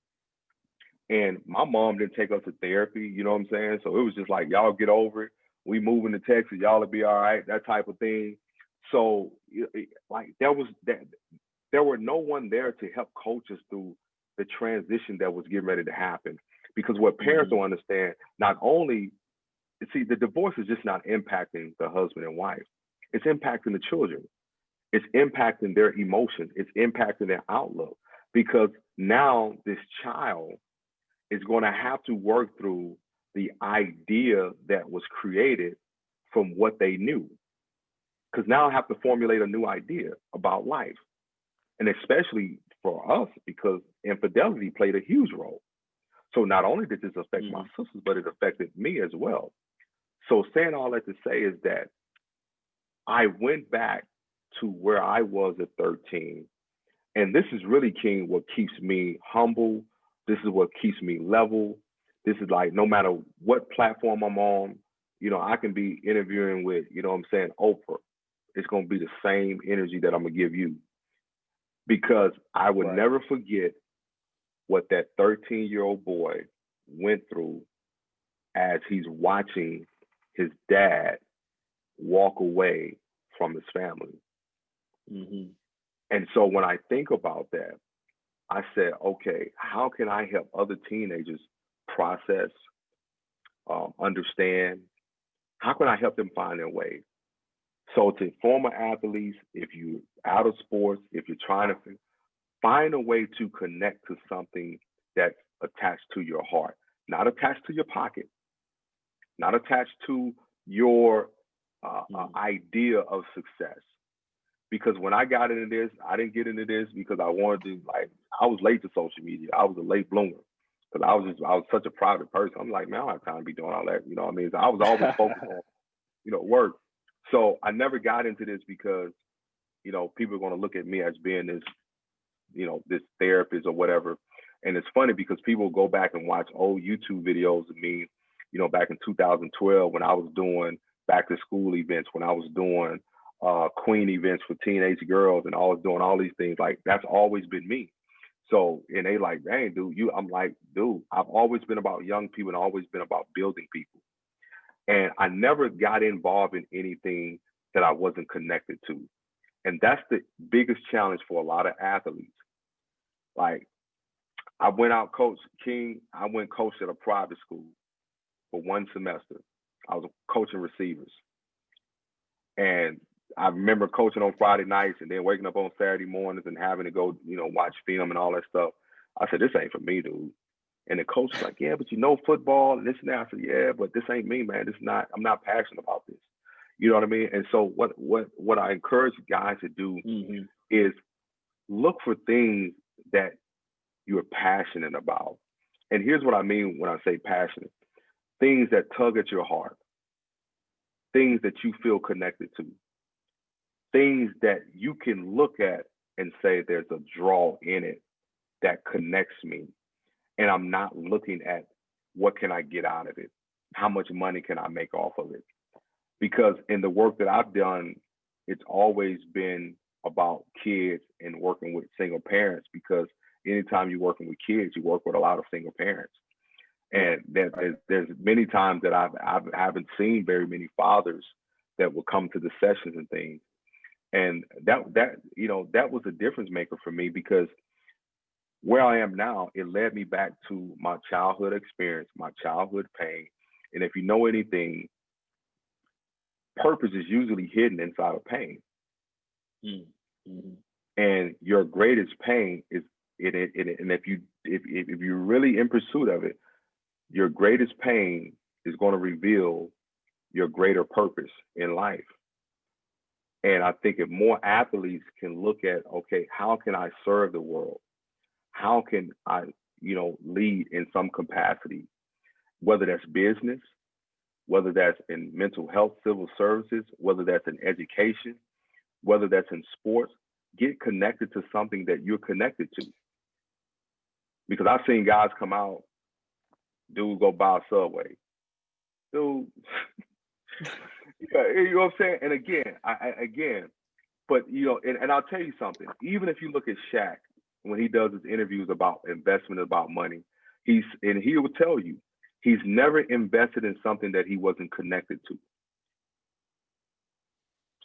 And my mom didn't take us to therapy, you know what I'm saying? So it was just like, y'all get over it. We moving to Texas, y'all will be all right, that type of thing. So like there were no one there to help coach us through the transition that was getting ready to happen. Because what parents don't understand, not only, see, the divorce is just not impacting the husband and wife, it's impacting the children. It's impacting their emotions. It's impacting their outlook, because now this child is going to have to work through the idea that was created from what they knew. Because now I have to formulate a new idea about life. And especially for us, because infidelity played a huge role. So not only did this affect my sisters, but it affected me as well. So saying all that to say is that I went back to where I was at 13. And this is really, King, what keeps me humble. This is what keeps me level. This is like, no matter what platform I'm on, you know, I can be interviewing with, you know what I'm saying, Oprah. It's going to be the same energy that I'm going to give you. Because I would never forget what that 13-year-old boy went through as he's watching his dad walk away from his family. And so when I think about that, I said, okay, how can I help other teenagers process, understand? How can I help them find their way? So to former athletes, if you're out of sports, if you're trying to find a way to connect to something that's attached to your heart, not attached to your pocket, not attached to your idea of success. Because when I got into this, I didn't get into this because I wanted to, like, I was late to social media. I was a late bloomer because I was such a private person. I'm like, man, I don't have time to be doing all that. You know what I mean? So I was always focused on, you know, work. So I never got into this because, you know, people are going to look at me as being this, you know, this therapist or whatever. And it's funny because people go back and watch old YouTube videos of me, you know, back in 2012 when I was doing back to school events, when I was doing Queen events for teenage girls, and I was doing all these things. Like, that's always been me. So, and they like, dang, dude, I'm like, dude, I've always been about young people and always been about building people. And I never got involved in anything that I wasn't connected to. And that's the biggest challenge for a lot of athletes. Like, I went out, Coach King, I went coach at a private school for one semester. I was coaching receivers. And I remember coaching on Friday nights and then waking up on Saturday mornings and having to go, you know, watch film and all that stuff. I said, this ain't for me, dude. And the coach was like, yeah, but you know football and this and that. I said, yeah, but this ain't me, man. I'm not passionate about this. You know what I mean? And so what I encourage guys to do is look for things that you're passionate about. And here's what I mean when I say passionate. Things that tug at your heart. Things that you feel connected to. Things that you can look at and say there's a draw in it that connects me. And I'm not looking at what can I get out of it? How much money can I make off of it? Because in the work that I've done, it's always been about kids and working with single parents, because anytime you're working with kids, you work with a lot of single parents. And there's many times that I haven't seen very many fathers that will come to the sessions and things. And that you know, that was a difference maker for me, because where I am now, it led me back to my childhood experience, my childhood pain. And if you know anything, purpose is usually hidden inside of pain. And your greatest pain is in it. And if you're really in pursuit of it, your greatest pain is going to reveal your greater purpose in life. And I think if more athletes can look at, okay, how can I serve the world? How can I, you know, lead in some capacity, whether that's business, whether that's in mental health, civil services, whether that's in education, whether that's in sports, get connected to something that you're connected to. Because I've seen guys come out, dude, go buy a Subway. Dude, you know what I'm saying? And again, but you know, and I'll tell you something, even if you look at Shaq, when he does his interviews about investment, about money, he will tell you, he's never invested in something that he wasn't connected to.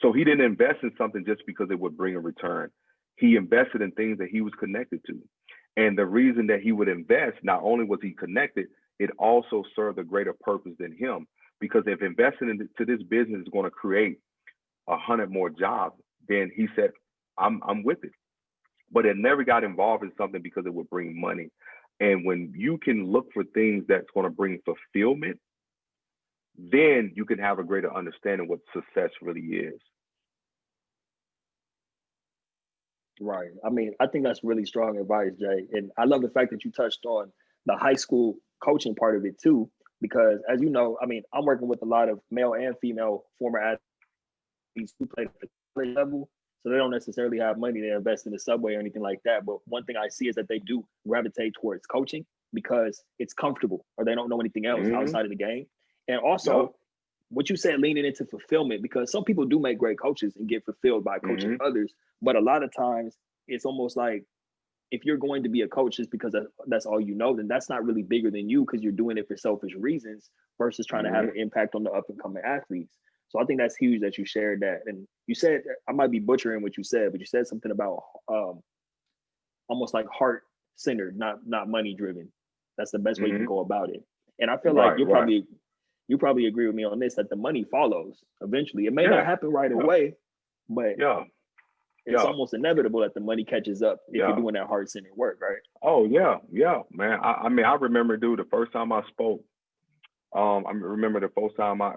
So he didn't invest in something just because it would bring a return. He invested in things that he was connected to. And the reason that he would invest, not only was he connected, it also served a greater purpose than him. Because if investing into this business is going to create 100 more jobs, then he said, I'm with it. But it never got involved in something because it would bring money. And when you can look for things that's going to bring fulfillment, then you can have a greater understanding what success really is. Right. I mean, I think that's really strong advice, Jay. And I love the fact that you touched on the high school coaching part of it too, because as you know, I mean, I'm working with a lot of male and female former athletes who play at the college level. So they don't necessarily have money to invest in the subway or anything like that. But one thing I see is that they do gravitate towards coaching because it's comfortable or they don't know anything else outside of the game. And also, what you said, leaning into fulfillment, because some people do make great coaches and get fulfilled by coaching others. But a lot of times it's almost like if you're going to be a coach just because that's all you know, then that's not really bigger than you because you're doing it for selfish reasons versus trying to have an impact on the up and coming athletes. So I think that's huge that you shared that. And you said, I might be butchering what you said, but you said something about almost like heart centered, not money driven. That's the best way you can go about it. And I feel like you probably agree with me on this, that the money follows eventually. It may not happen right away, but it's almost inevitable that the money catches up if you're doing that heart-centered work, right? Oh yeah, man. I mean, I remember, dude, the first time I spoke. I remember the first time I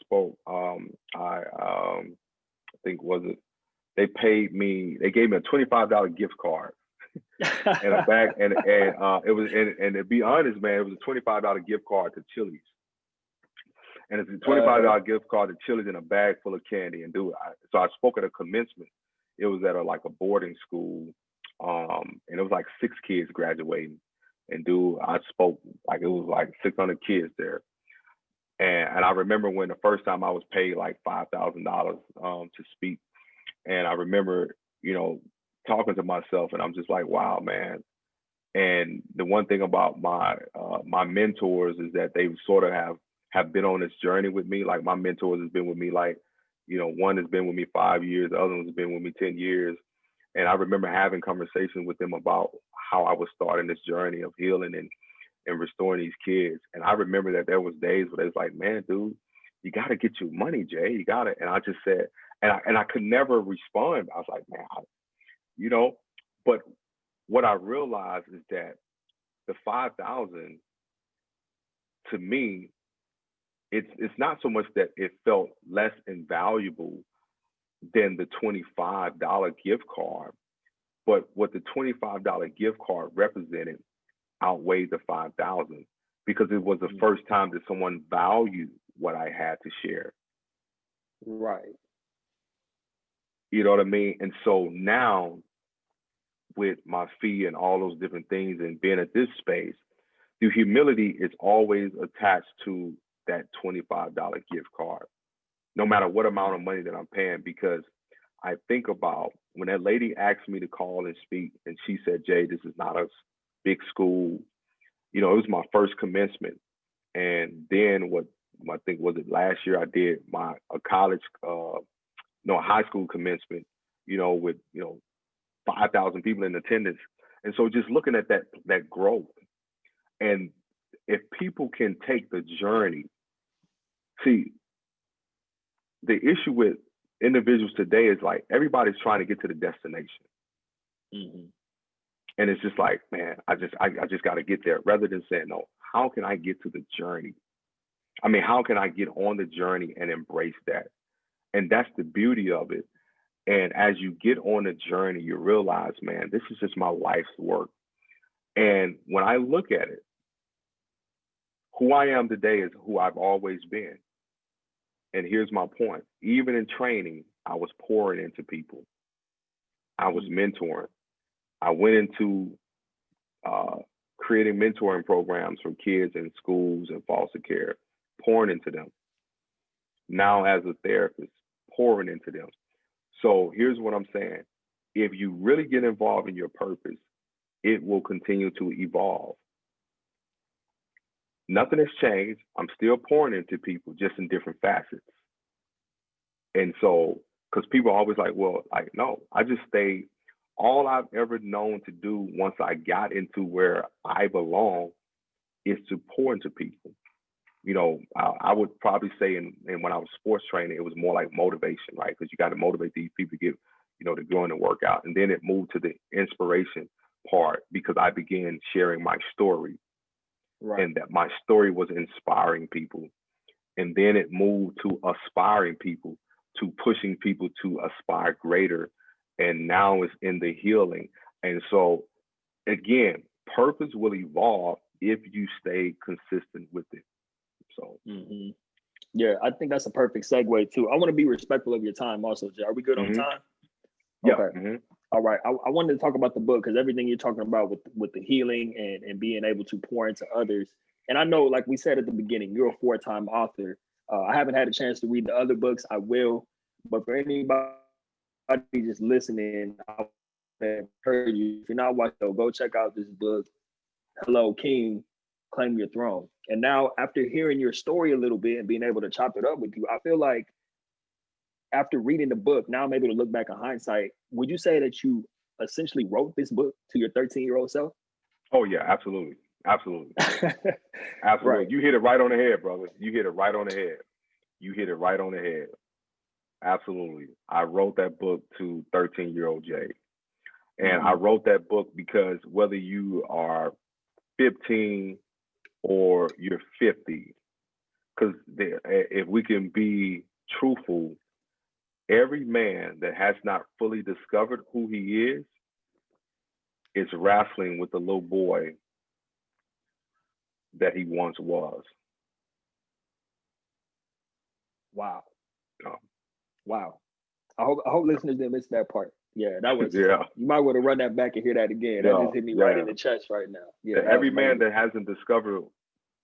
spoke. I think they gave me a $25 gift card and a bag, and it was, and to be honest, man, it was a $25 gift card to Chili's. And it's a $25 gift card to Chili's and a bag full of candy. And so I spoke at a commencement. It was at a boarding school, and it was like 6 kids graduating. And I spoke it was like 600 kids there. And I remember when the first time I was paid like $5,000 to speak. And I remember, talking to myself, and I'm just like, wow, man. And the one thing about my mentors is that they sort of have been on this journey with me. Like my mentors has been with me, one has been with me 5 years, the other one's been with me 10 years. And I remember having conversations with them about how I was starting this journey of healing and restoring these kids. And I remember that there was days where they was like, man, dude, you got to get your money, Jay. You got it. And I just said, and I could never respond. I was like, man, but what I realized is that the 5,000 to me, it's not so much that it felt less invaluable than the $25 gift card, but what the $25 gift card represented outweighed the 5,000 because it was the first time that someone valued what I had to share. Right. You know what I mean? And so now with my fee and all those different things and being at this space, the humility is always attached to that $25 gift card, no matter what amount of money that I'm paying, because I think about when that lady asked me to call and speak, and she said, Jay, this is not a big school. It was my first commencement. And then I think was it last year I did high school commencement, with, 5,000 people in attendance. And so just looking at that growth, and if people can take the journey, see, the issue with individuals today is like everybody's trying to get to the destination. And it's just like, man, I just got to get there, rather than saying, no, how can I get to the journey? I mean, how can I get on the journey and embrace that? And that's the beauty of it. And as you get on the journey, you realize, man, this is just my life's work. And when I look at it, who I am today is who I've always been. And here's my point. Even in training, I was pouring into people. I was mentoring. I went into creating mentoring programs for kids in schools and foster care, pouring into them. Now as a therapist, pouring into them. So here's what I'm saying. If you really get involved in your purpose, it will continue to evolve. Nothing has changed. I'm still pouring into people, just in different facets. And so, because people are always like, well, like, no, I just stayed. All I've ever known to do once I got into where I belong is to pour into people. I would probably say in when I was sports training, it was more like motivation, right? Because you got to motivate these people to get, to go in and work out. And then it moved to the inspiration part because I began sharing my story, Right. and that my story was inspiring people. And then it moved to aspiring people, to pushing people to aspire greater. And now it's in the healing. And so, again, purpose will evolve if you stay consistent with it. So, yeah, I think that's a perfect segue too. I want to be respectful of your time also, Jay. Are we good on time? Yeah. Okay. All right. I wanted to talk about the book because everything you're talking about with the healing and being able to pour into others. And I know, like we said at the beginning, you're a 4-time author. I haven't had a chance to read the other books. I will. But for anybody just listening, I encourage you, if you're not watching, go check out this book, Hello, King, Claim Your Throne. And now, after hearing your story a little bit and being able to chop it up with you, I feel like after reading the book, now I'm able to look back in hindsight. Would you say that you essentially wrote this book to your 13-year-old self? Oh, yeah, absolutely. Absolutely. Absolutely. Right. You hit it right on the head, brother. You hit it right on the head. You hit it right on the head. Absolutely. I wrote that book to 13-year-old Jay. And I wrote that book because whether you are 15 or you're 50, because if we can be truthful, every man that has not fully discovered who he is wrestling with the little boy that he once was. Wow. Oh. Wow. I hope listeners didn't miss that part. Yeah, that was. Yeah. You might want to run that back and hear that again. That just hit me right in the chest right now. Yeah. Every man that hasn't discovered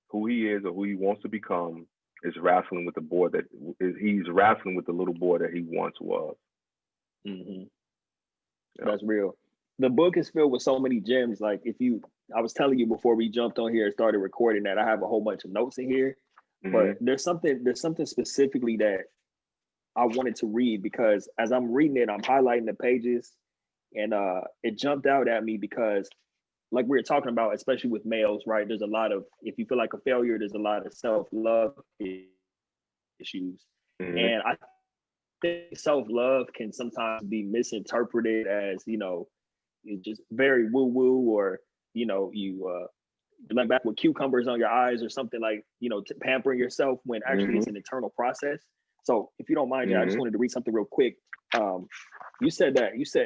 who he is or who he wants to become is wrestling with the boy he's wrestling with the little boy that he once was. Yeah. That's real. The book is filled with so many gems. Like I was telling you before we jumped on here and started recording that I have a whole bunch of notes in here, but there's something specifically that I wanted to read because as I'm reading it, I'm highlighting the pages, and it jumped out at me because, like we were talking about, especially with males, right? There's a lot of, if you feel like a failure, there's a lot of self-love issues, and I think self-love can sometimes be misinterpreted as, it's just very woo-woo, or you laying back with cucumbers on your eyes or something, like pampering yourself, when actually it's an internal process. So if you don't mind, I just wanted to read something real quick. You said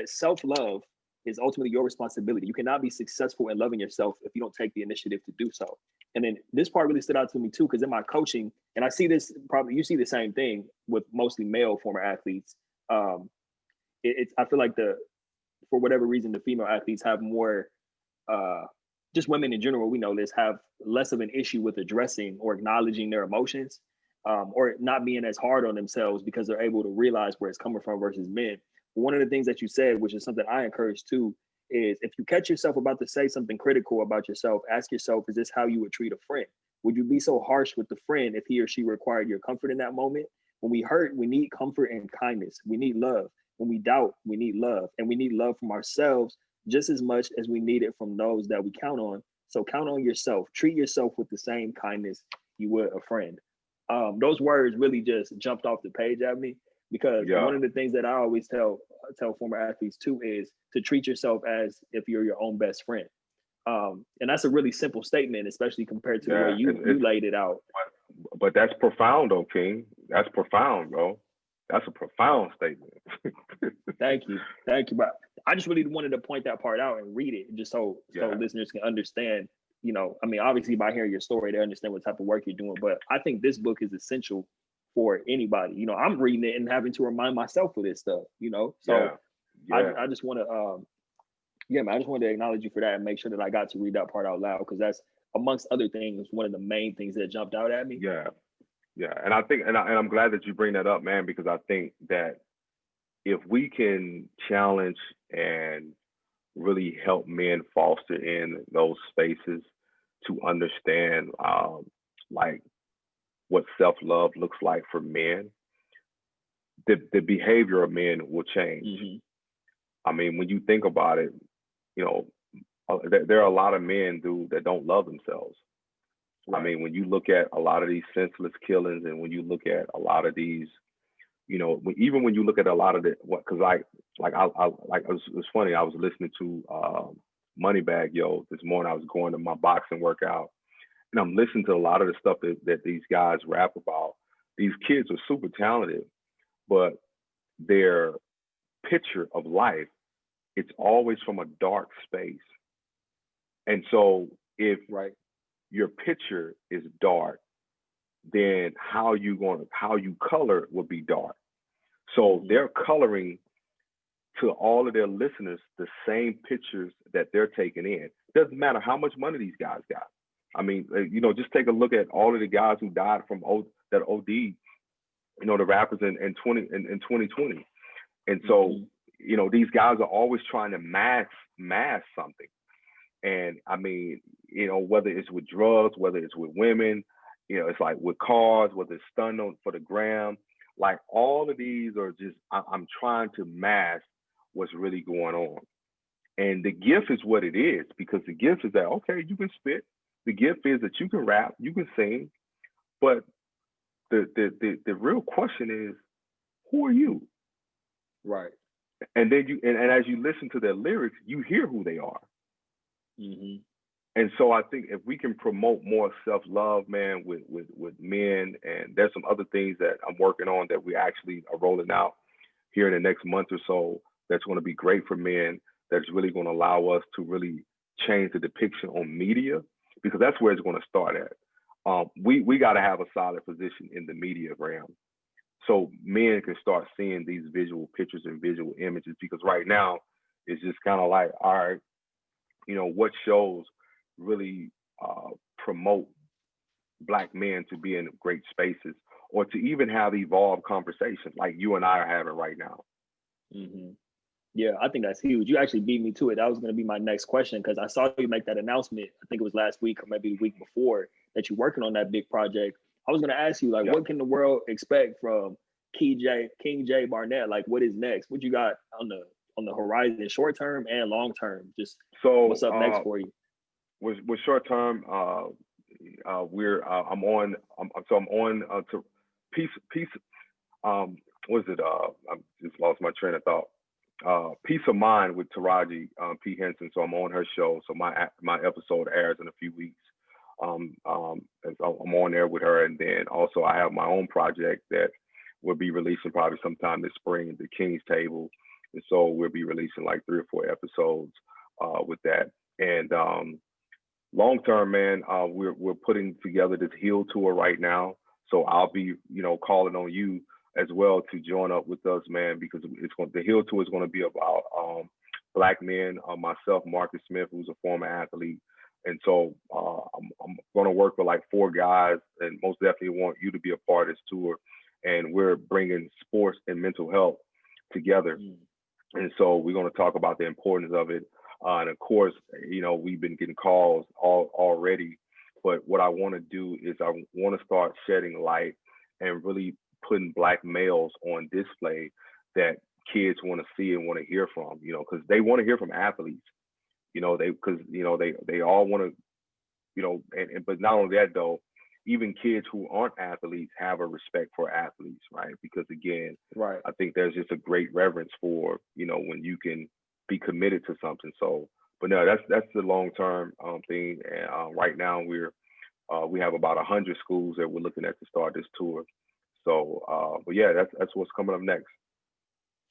self-love is ultimately your responsibility. You cannot be successful in loving yourself if you don't take the initiative to do so. And then this part really stood out to me too, because in my coaching, and I see this, probably you see the same thing with mostly male former athletes. I feel like for whatever reason, the female athletes have more, just women in general, we know this, have less of an issue with addressing or acknowledging their emotions, or not being as hard on themselves because they're able to realize where it's coming from versus men. But one of the things that you said, which is something I encourage too, is if you catch yourself about to say something critical about yourself, ask yourself, is this how you would treat a friend? Would you be so harsh with the friend if he or she required your comfort in that moment? When we hurt, we need comfort and kindness. We need love. When we doubt, we need love. And we need love from ourselves just as much as we need it from those that we count on. So count on yourself. Treat yourself with the same kindness you would a friend. Those words really just jumped off the page at me, because one of the things that I always tell former athletes too is to treat yourself as if you're your own best friend. And that's a really simple statement, especially compared to the way you laid it out. But that's profound, though, King. That's profound, bro. That's a profound statement. Thank you. But I just really wanted to point that part out and read it, just so listeners can understand. I mean, obviously by hearing your story, they understand what type of work you're doing. But I think this book is essential for anybody. I'm reading it and having to remind myself of this stuff. So I just want to, man, I just wanted to acknowledge you for that and make sure that I got to read that part out loud, because that's, amongst other things, one of the main things that jumped out at me. Yeah, and I think, and I'm glad that you bring that up, man, because I think that if we can challenge and really help men foster in those spaces to understand, like what self-love looks like for men, the behavior of men will change. Mm-hmm. I mean, when you think about it, you know, there are a lot of men, dude, that don't love themselves. Right. I mean, when you look at a lot of these senseless killings, and when you look at a lot of these, you know, even when you look at a lot of the what, because it was funny. I was listening to Moneybag Yo this morning. I was going to my boxing workout, and I'm listening to a lot of the stuff that these guys rap about. These kids are super talented, but their picture of life, it's always from a dark space. And so if Right. your picture is dark, then how you color it will be dark. So Mm-hmm. they're coloring to all of their listeners the same pictures that they're taking in. Doesn't matter how much money these guys got. I mean, you know, just take a look at all of the guys who died from that OD, you know, the rappers in 2020. And so, Mm-hmm. you know, these guys are always trying to mask something. And I mean, you know, whether it's with drugs, whether it's with women, you know, it's like with cars, whether it's stunning for the gram, like all of these are just, I'm trying to mask what's really going on. And the gift is what it is, because the gift is that, okay, you can spit. The gift is that you can rap, you can sing, but the real question is, who are you? Right. And then and as you listen to their lyrics, you hear who they are. Mm-hmm. And so I think if we can promote more self-love, man, with men, and there's some other things that I'm working on that we actually are rolling out here in the next month or so, that's going to be great for men, that's really going to allow us to really change the depiction on media, because that's where it's going to start at. We got to have a solid position in the media realm, so men can start seeing these visual pictures and visual images, because right now it's just kind of like, all right, you know, what shows really promote Black men to be in great spaces, or to even have evolved conversations like you and I are having right now. Mm-hmm. Yeah, I think that's huge. You actually beat me to it. That was going to be my next question, because I saw you make that announcement. I think it was last week or maybe the week before, that you're working on that big project. I was going to ask you, like, Yeah. what can the world expect from King.J Barnett? Like, what is next? What you got on the horizon, short term and long term? Just So what's up next for you? With short term, I'm on to peace. What is it? I just lost my train of thought. Peace of Mind with Taraji P. Henson. So I'm on her show. So my episode airs in a few weeks. And so I'm on there with her, and then also I have my own project that will be releasing probably sometime this spring, the King's Table, and so we'll be releasing like 3 or 4 episodes with that. And long term, man, we're putting together this Heal tour right now. So I'll be, you know, calling on you as well to join up with us, man, because the Heal tour is going to be about Black men, myself, Marcus Smith, who's a former athlete. And so I'm going to work with like 4 guys, and most definitely want you to be a part of this tour. And we're bringing sports and mental health together. And so we're going to talk about the importance of it. And of course, you know, we've been getting calls already. But what I want to do is I want to start shedding light and really putting Black males on display that kids want to see and want to hear from, you know, because they want to hear from athletes. You know, they all want to, you know, but not only that though, even kids who aren't athletes have a respect for athletes, right? Because again, Right. I think there's just a great reverence for, you know, when you can be committed to something. So, but no, that's the long term thing. And right now we have about 100 schools that we're looking at to start this tour. So, but yeah, that's what's coming up next.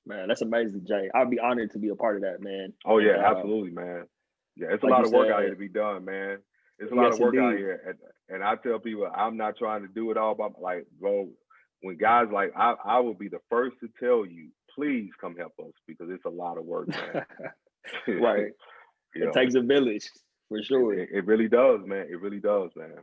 Man, that's amazing, Jay. I'd be honored to be a part of that, man. Oh yeah, absolutely, man. Yeah, it's a like lot you of work said, out here to be done, man. It's a lot of work out here, and I tell people I'm not trying to do it all by like, bro. When guys like I will be the first to tell you, please come help us, because it's a lot of work, man. Right. You It takes a village for sure. It really does, man. It really does, man.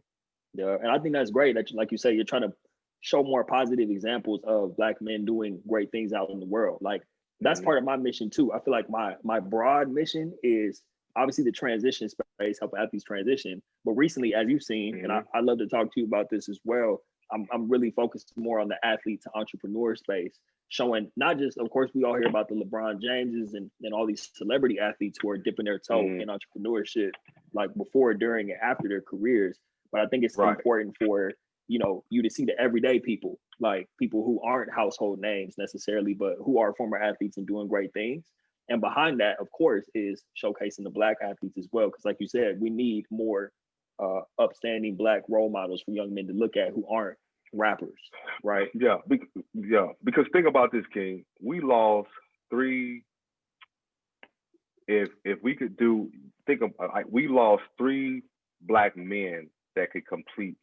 Yeah, and I think that's great that, like you say, you're trying to show more positive examples of Black men doing great things out in the world. Like that's part of my mission too. I feel like my broad mission is obviously the transition space, helping athletes transition. But recently, as you've seen, and I love to talk to you about this as well, I'm really focused more on the athlete to entrepreneur space, showing not just, of course, we all hear about the LeBron Jameses and all these celebrity athletes who are dipping their toe in entrepreneurship, like before, during, and after their careers. But I think it's important for, you know, you to see the everyday people, like people who aren't household names necessarily, but who are former athletes and doing great things. And behind that, of course, is showcasing the Black athletes as well. Because like you said, we need more upstanding Black role models for young men to look at who aren't rappers, right? Yeah, because think about this, King. We lost three. If we could think of, like, we lost three Black men that could complete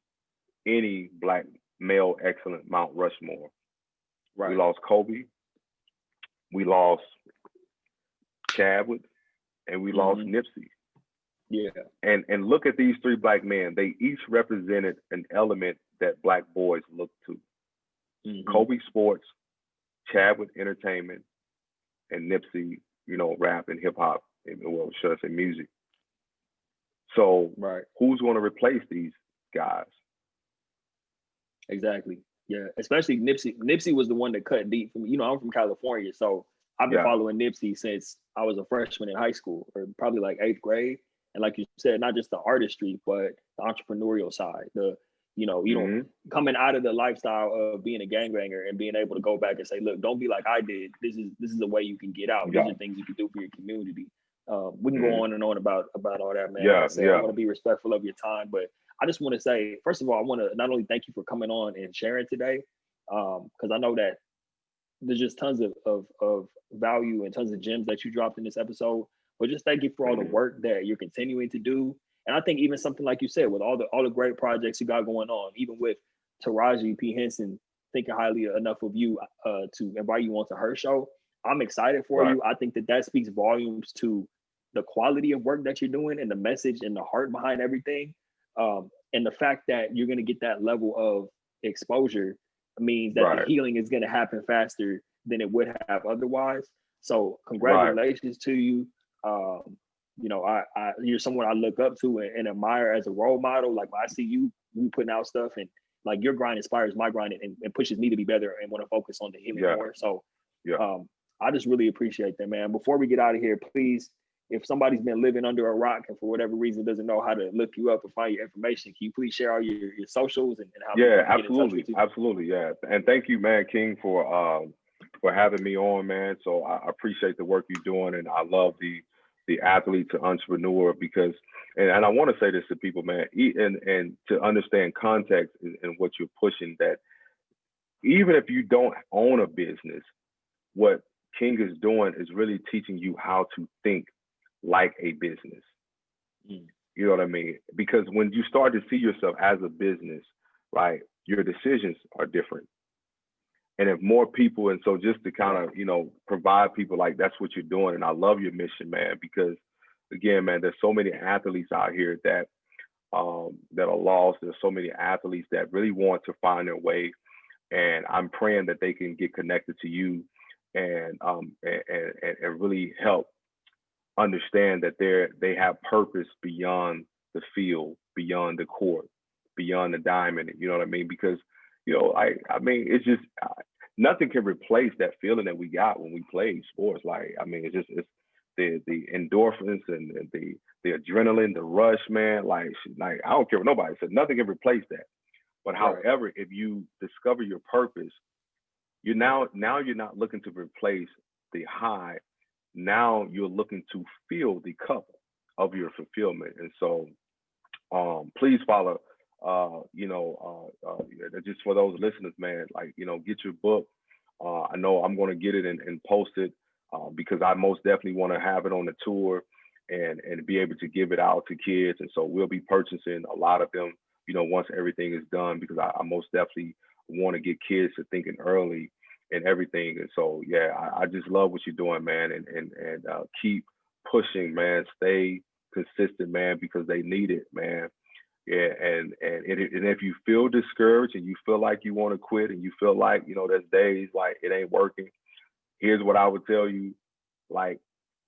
any Black male excellent Mount Rushmore. Right. We lost Kobe. We lost Chadwick, and we lost Nipsey. Yeah. And look at these three Black men. They each represented an element that Black boys look to. Kobe sports, Chadwick entertainment, and Nipsey, you know, rap and hip hop, well, should I say music. So who's going to replace these guys? Exactly. Yeah, especially Nipsey. Nipsey was the one that cut deep for me. You know, I'm from California, so I've been following Nipsey since I was a freshman in high school, or probably like 8th grade. And like you said, not just the artistry, but the entrepreneurial side. The, you know, coming out of the lifestyle of being a gangbanger and being able to go back and say, look, don't be like I did. This is a way you can get out. These are things you can do for your community. We can go on and on about all that, man. Like I said, I want to be respectful of your time, but I just want to say, first of all, I want to not only thank you for coming on and sharing today, because I know that there's just tons of value and tons of gems that you dropped in this episode. But just thank you for all the work that you're continuing to do. And I think even something like you said, with all the great projects you got going on, even with Taraji P. Henson thinking highly enough of you to invite you onto her show, I'm excited for you. I think that speaks volumes to the quality of work that you're doing and the message and the heart behind everything. And the fact that you're going to get that level of exposure means that the healing is going to happen faster than it would have otherwise. So congratulations to you. You know, you're someone I look up to and admire as a role model. Like, when I see you putting out stuff, and like your grind inspires my grind and pushes me to be better and want to focus on the healing more. So I just really appreciate that, man. Before we get out of here, please, if somebody's been living under a rock and for whatever reason doesn't know how to look you up or find your information, can you please share all your socials and how people can get in touch with you? Absolutely. Yeah. And thank you, man, King, for having me on, man. So I appreciate the work you're doing, and I love the athlete to entrepreneur, because, and I want to say this to people, man, and to understand context and what you're pushing, that even if you don't own a business, what King is doing is really teaching you how to think like a business. You know what I mean? Because when you start to see yourself as a business, right, your decisions are different. And if more people, and so just to kind of, you know, provide people, like, that's what you're doing. And I love your mission, man, because again, man, there's so many athletes out here that are lost. There's so many athletes that really want to find their way. And I'm praying that they can get connected to you and really help understand that they have purpose beyond the field, beyond the court, beyond the diamond. You know what I mean? Because, you know, I mean, it's just nothing can replace that feeling that we got when we played sports. Like, I mean, it's the endorphins and the adrenaline, the rush, man. Like I don't care what nobody said. Nothing can replace that. But however, if you discover your purpose, now you're not looking to replace the high. Now you're looking to fill the cup of your fulfillment. And so please follow, just for those listeners, man, like, you know, get your book. I know I'm going to get it and post it because I most definitely want to have it on the tour and be able to give it out to kids. And so we'll be purchasing a lot of them, you know, once everything is done, because I most definitely want to get kids to thinking early and everything. And so, yeah, I just love what you're doing, man, and keep pushing, man. Stay consistent, man, because they need it, man. Yeah, and if you feel discouraged and you feel like you want to quit and you feel like, you know, there's days like it ain't working, here's what I would tell you: like,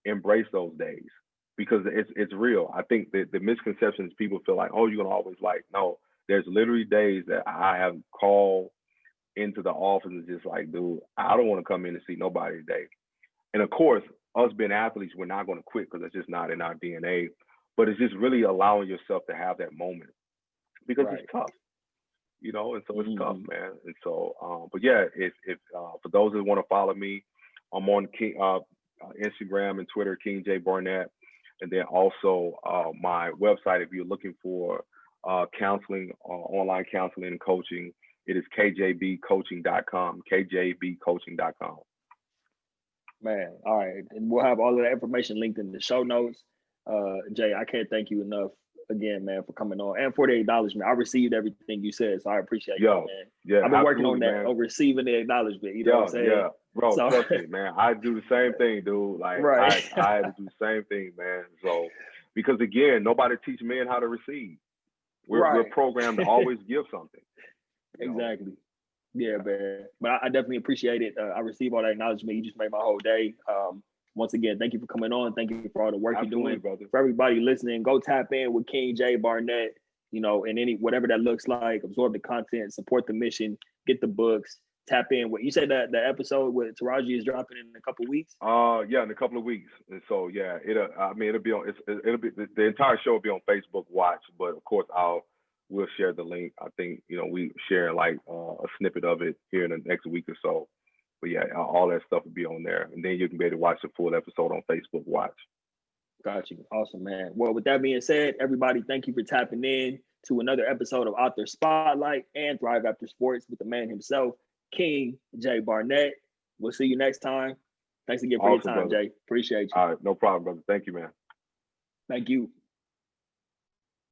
embrace those days, because it's real. I think that the misconception is people feel like, oh, you're gonna always, like, no, There's literally days that I have called into the office and just like, dude, I don't want to come in and see nobody today. And of course, us being athletes, we're not going to quit because it's just not in our DNA. But it's just really allowing yourself to have that moment because it's tough, you know. And so it's tough, man. And so, but yeah, if for those that want to follow me, I'm on Instagram and Twitter, King J Barnett, and then also my website if you're looking for counseling, online counseling and coaching. It is kjbcoaching.com, kjbcoaching.com. Man, all right. And we'll have all of that information linked in the show notes. Jay, I can't thank you enough again, man, for coming on and for the acknowledgement. I received everything you said, so I appreciate you, man. Yeah, I've been working on that, on receiving the acknowledgement. You know what I'm saying? Yeah, bro, so, trust me, man. I do the same thing, dude. Like, I had to do the same thing, man. So, because again, nobody teach men how to receive. We're programmed to always give something. Exactly. Yeah, man. But I definitely appreciate it. I received all that acknowledgement. You just made my whole day. Once again, thank you for coming on. Thank you for all the work you're doing. Brother. For everybody listening, go tap in with King J Barnett, you know, and any whatever that looks like. Absorb the content, support the mission, get the books, tap in. What you said that the episode with Taraji is dropping in a couple of weeks? Yeah, in a couple of weeks. And so yeah, it'll be on. It'll be the entire show will be on Facebook Watch, but of course we'll share the link. I think, you know, we share like a snippet of it here in the next week or so. But yeah, all that stuff will be on there. And then you can be able to watch the full episode on Facebook Watch. Got you. Awesome, man. Well, with that being said, everybody, thank you for tapping in to another episode of Author Spotlight and Thrive After Sports with the man himself, King J Barnett. We'll see you next time. Thanks again for your time, brother. Jay. Appreciate you. All right, no problem, brother. Thank you, man. Thank you.